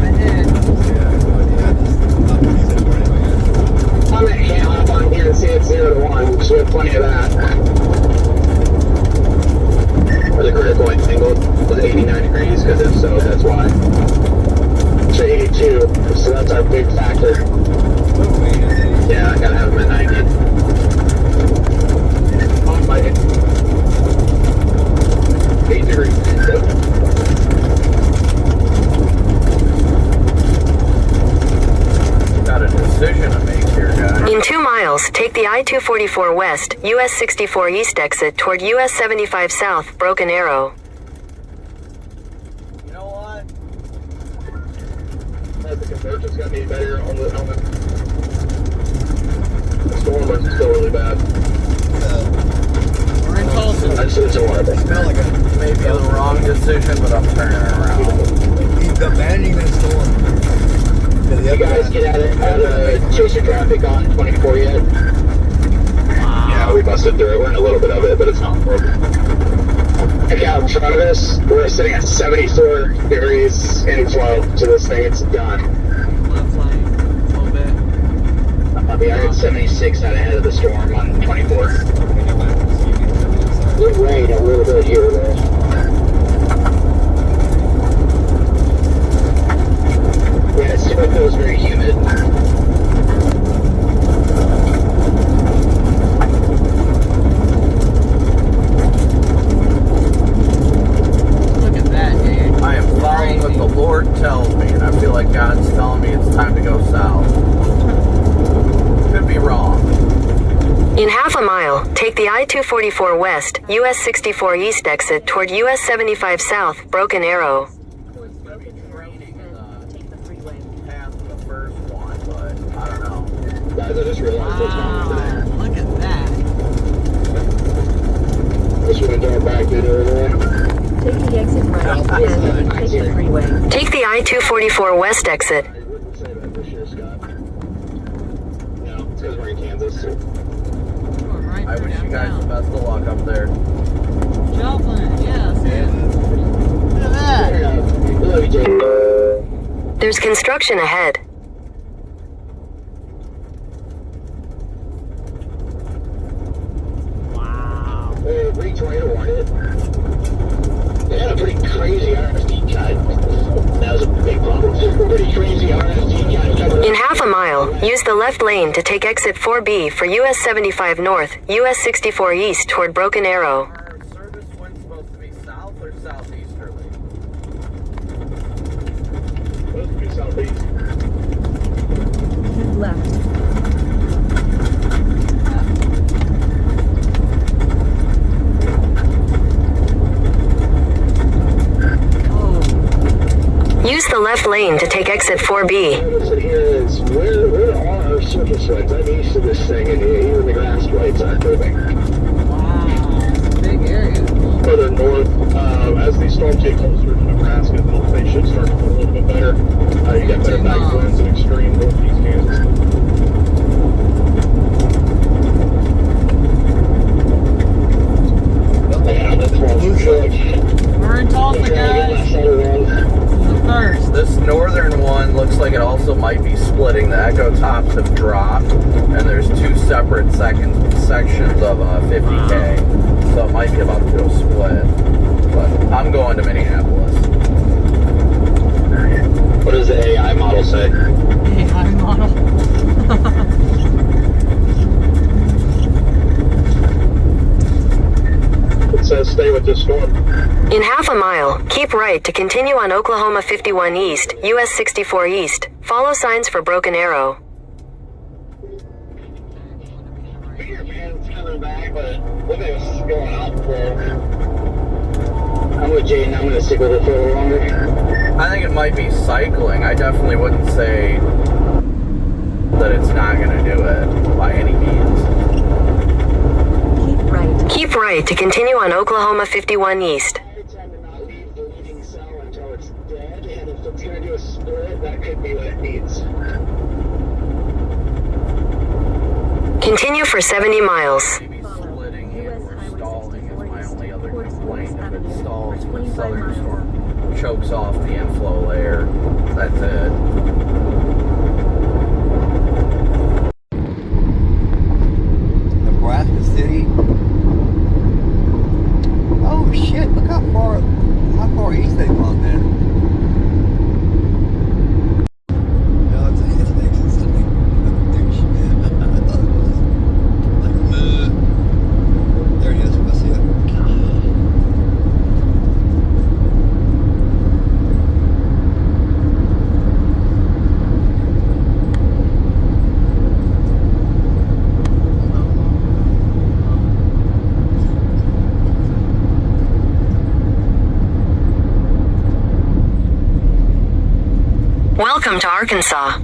I did.
I can't hop on here and see it's 0 to 1, because we have plenty of that. Or the critical angle was 89 degrees, because if so, that's why. So 82, so that's our big factor. Yeah, I gotta have them at 90. On by 8 degrees.
Got a decision to make here, guys.
In 2 miles, take the I-244 west, US 64 east exit toward US 75 south, Broken Arrow.
You know what?
The convergence got me better on the helmet. The storm was still really bad.
We're in Tulsa.
I just didn't want to
Smell like a
Maybe the wrong decision, but I'm turning it around.
He's abandoning the storm.
You guys get out of chaser traffic on 24 yet? Yeah, we busted through it. We're in a little bit of it, but it's not broken. Look out in front of us. We're sitting at 74 degrees inflow to this thing. It's done.
Left lane. A little bit.
I mean, I had 76 out ahead of the storm on 24. rain a little bit here and there. Yeah, it still feels very humid.
Look at that, dude.
I am following what the Lord tells me, and I feel like God's telling me it's time to go south. Could be wrong.
In half a mile, take the I-244 West, US 64 East exit toward US 75 South, Broken Arrow.
Towards Broken Arrow, then take the freeway.
Past the first one, but I don't know.
Guys, I just realized what's wrong over there.
Look at that.
This window back in over there.
Take the exit right, then take the freeway.
Take the I-244 West exit.
I wouldn't say that this year, Scott. No, it's because we're in Kansas.
Right
I wish you guys the best of luck up there.
Joplin, yes. Look at that.
Love you, Jake.
There's construction ahead.
Wow.
Reach right on it. They had a pretty crazy RSD cut. That was a big problem. Pretty crazy RSD cut.
In half a mile, use the left lane to take exit 4B for US 75 North, US 64 East toward Broken Arrow.
Are service winds supposed to be south or southeasterly?
Supposed to be southeast.
Keep left.
Use the left lane to take exit 4B.
Notice here is where are our surface lights? I'm east of this thing, and even the grass lights aren't moving.
Wow. Big area.
Further north, as these storms get closer to Nebraska, they should start to feel a little bit better. You get better back winds in extreme northeast Kansas. Yeah, that's one.
We're in Tulsa, guys. The first.
This northern one looks like it also might be splitting. The echo tops have dropped, and there's two separate sections of 50K. So it might be about to go split. But I'm going to Minneapolis.
What does the AI model say?
AI model.
It says stay with this storm.
In half a mile, keep right to continue on Oklahoma 51 East, US 64 East. Follow signs for Broken Arrow.
Here, man, it's coming back, but look at this going up, bro. I'm with Jaden. I'm going to stick with it for a little longer.
I think it might be cycling. I definitely wouldn't say that it's not going to do it by any means.
Keep right.
Keep right to continue on Oklahoma 51 East.
I tend to not leave the leading cell until it's dead, and if it's going to do a split, that could be what it needs.
Continue for 70 miles.
Maybe splitting and/or stalling is my only other complaint. If it stalls and the southern storm chokes off the inflow layer, that's it.
Nebraska City. Oh shit! Look how far east they've gone there. No, it's an exit something. Douche. I thought it was like there it is. I see it.
Welcome to Arkansas.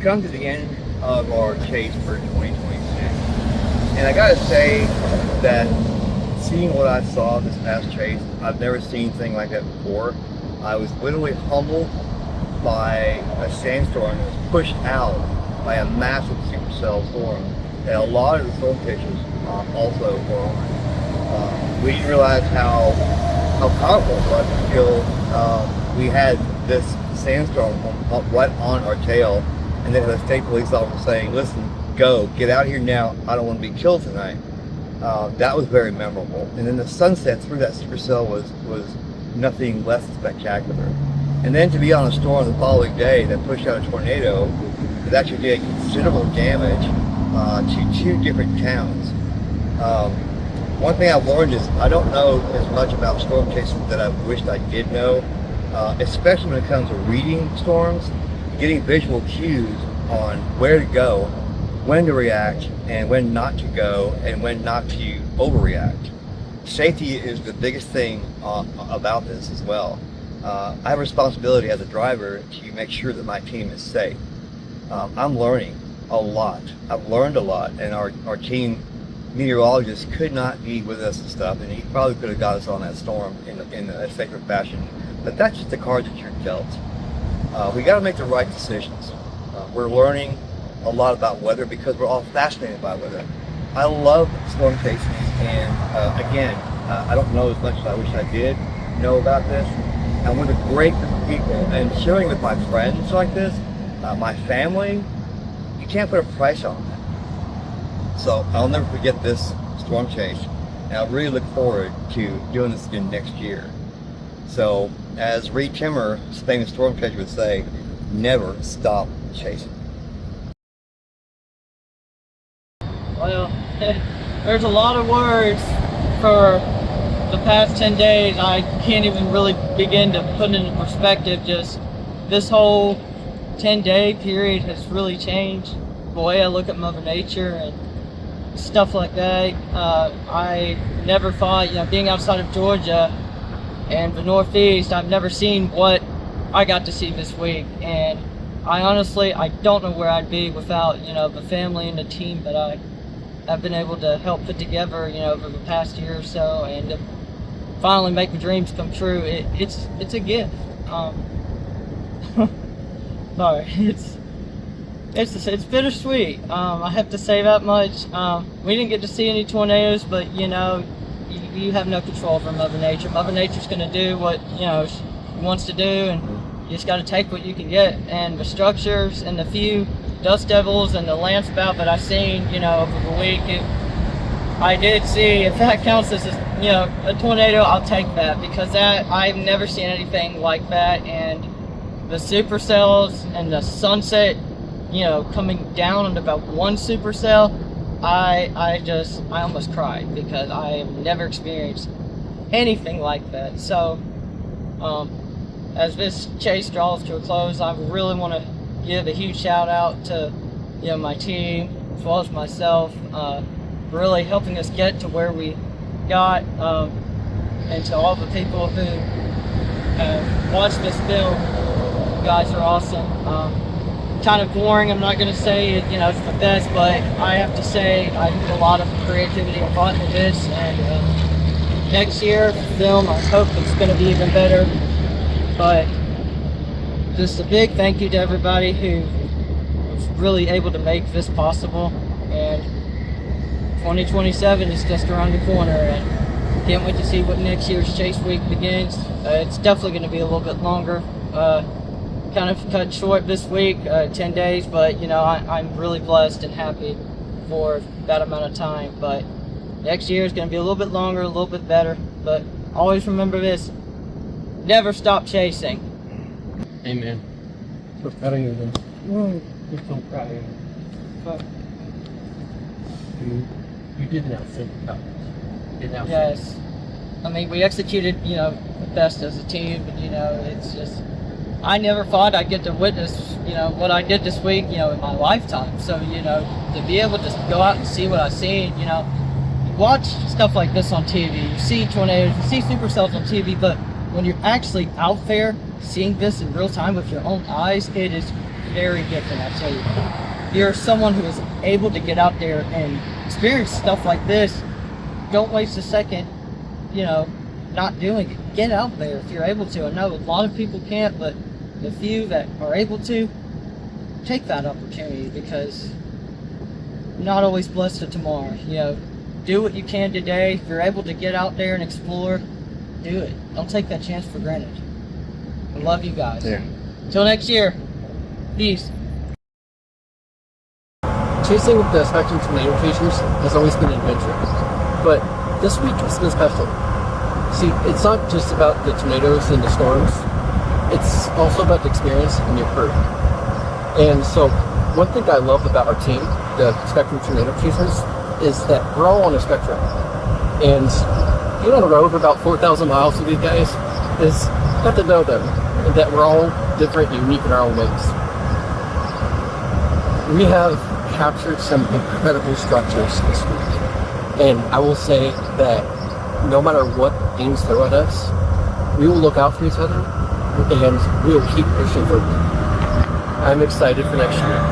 come to the end of our chase for 2026. And I gotta say that seeing what I saw this past chase, I've never seen anything like that before. I was literally humbled by a sandstorm that was pushed out by a massive supercell storm. And a lot of the storm pitchers also were on. We didn't realize how powerful it was until we had this sandstorm right on our tail, and then the state police officer saying, listen, go, get out of here now, I don't want to be killed tonight. That was very memorable. And then the sunset through that supercell was nothing less than spectacular. And then to be on a storm the following day that pushed out a tornado that actually did considerable damage to 2 different towns. One thing I've learned is I don't know as much about storm chases that I wished I did know, especially when it comes to reading storms, getting visual cues on where to go, when to react, and when not to go, and when not to overreact. Safety is the biggest thing about this as well. I have a responsibility as a driver to make sure that my team is safe. I'm learning a lot. I've learned a lot, and our team meteorologist could not be with us and stuff, and he probably could have got us on that storm in a safer fashion. But that's just the cards that you're dealt. We got to make the right decisions. We're learning a lot about weather because we're all fascinated by weather. I love storm chasing, and again, I don't know as much as I wish I did know about this. I'm with a great group of people, and sharing with my friends like this, my family, you can't put a price on that. So I'll never forget this storm chase, and I really look forward to doing this again next year. So as Reed Timmer, famous storm chaser, would say, never stop chasing.
Well, there's a lot of words for the past 10 days. I can't even really begin to put into perspective. Just this whole 10-day period has really changed the way I look at Mother Nature and stuff like that. I never thought, being outside of Georgia and the Northeast, I've never seen what I got to see this week. And I don't know where I'd be without, the family and the team that I've been able to help put together, over the past year or so, and to finally make my dreams come true. It's a gift. Sorry, it's bittersweet. I have to say that much. We didn't get to see any tornadoes, but you have no control over Mother Nature. Mother Nature's going to do what she wants to do, and you just got to take what you can get. And the structures and the few dust devils and the landspout that I've seen, over the week, I did see, if that counts as a tornado, I'll take that, because I've never seen anything like that. And the supercells and the sunset, coming down on about one supercell, I almost cried, because I have never experienced anything like that. So as this chase draws to a close, I really want to give a huge shout out to my team as well as myself, really helping us get to where we got, and to all the people who have watched this film. You guys are awesome. Kind of boring, I'm not going to say it, it's the best, but I have to say I put a lot of creativity and thought into this, and next year the film, I hope it's going to be even better. But just a big thank you to everybody who was really able to make this possible. And 2027 is just around the corner, and can't wait to see what next year's chase week begins. It's definitely going to be a little bit longer. Kind of cut short this week, 10 days, but I'm really blessed and happy for that amount of time. But next year is going to be a little bit longer, a little bit better. But always remember this: never stop chasing.
Amen.
So proud of you, then.
We're so proud of you.
But you did an outstanding job.
Yes. I mean, we executed, the best as a team, but it's just, I never thought I'd get to witness, what I did this week, in my lifetime. So, to be able to go out and see what I've seen, you watch stuff like this on TV, you see tornadoes, you see supercells on TV, but when you're actually out there seeing this in real time with your own eyes, it is very different, I tell you. You're someone who is able to get out there and experience stuff like this. Don't waste a second, you know, not doing it. Get out there if you're able to. I know a lot of people can't, but the few that are able to, take that opportunity, because you're not always blessed to tomorrow. You know, do what you can today. If you're able to get out there and explore, do it. Don't take that chance for granted. I love you guys.
Yeah.
Till next year. Peace.
Chasing the Spectrum tornado chasers has always been an adventure, but this week has been special. See, it's not just about the tornadoes and the storms, it's also about the experience and your crew. And so, one thing I love about our team, the Spectrum tornado chasers, is that we're all on a spectrum. And being on the road for about 4,000 miles with these guys is got to know them, and that we're all different and unique in our own ways. We have captured some incredible structures this week, and I will say that no matter what things throw at us, we will look out for each other and we will keep pushing forward. I'm excited for next year.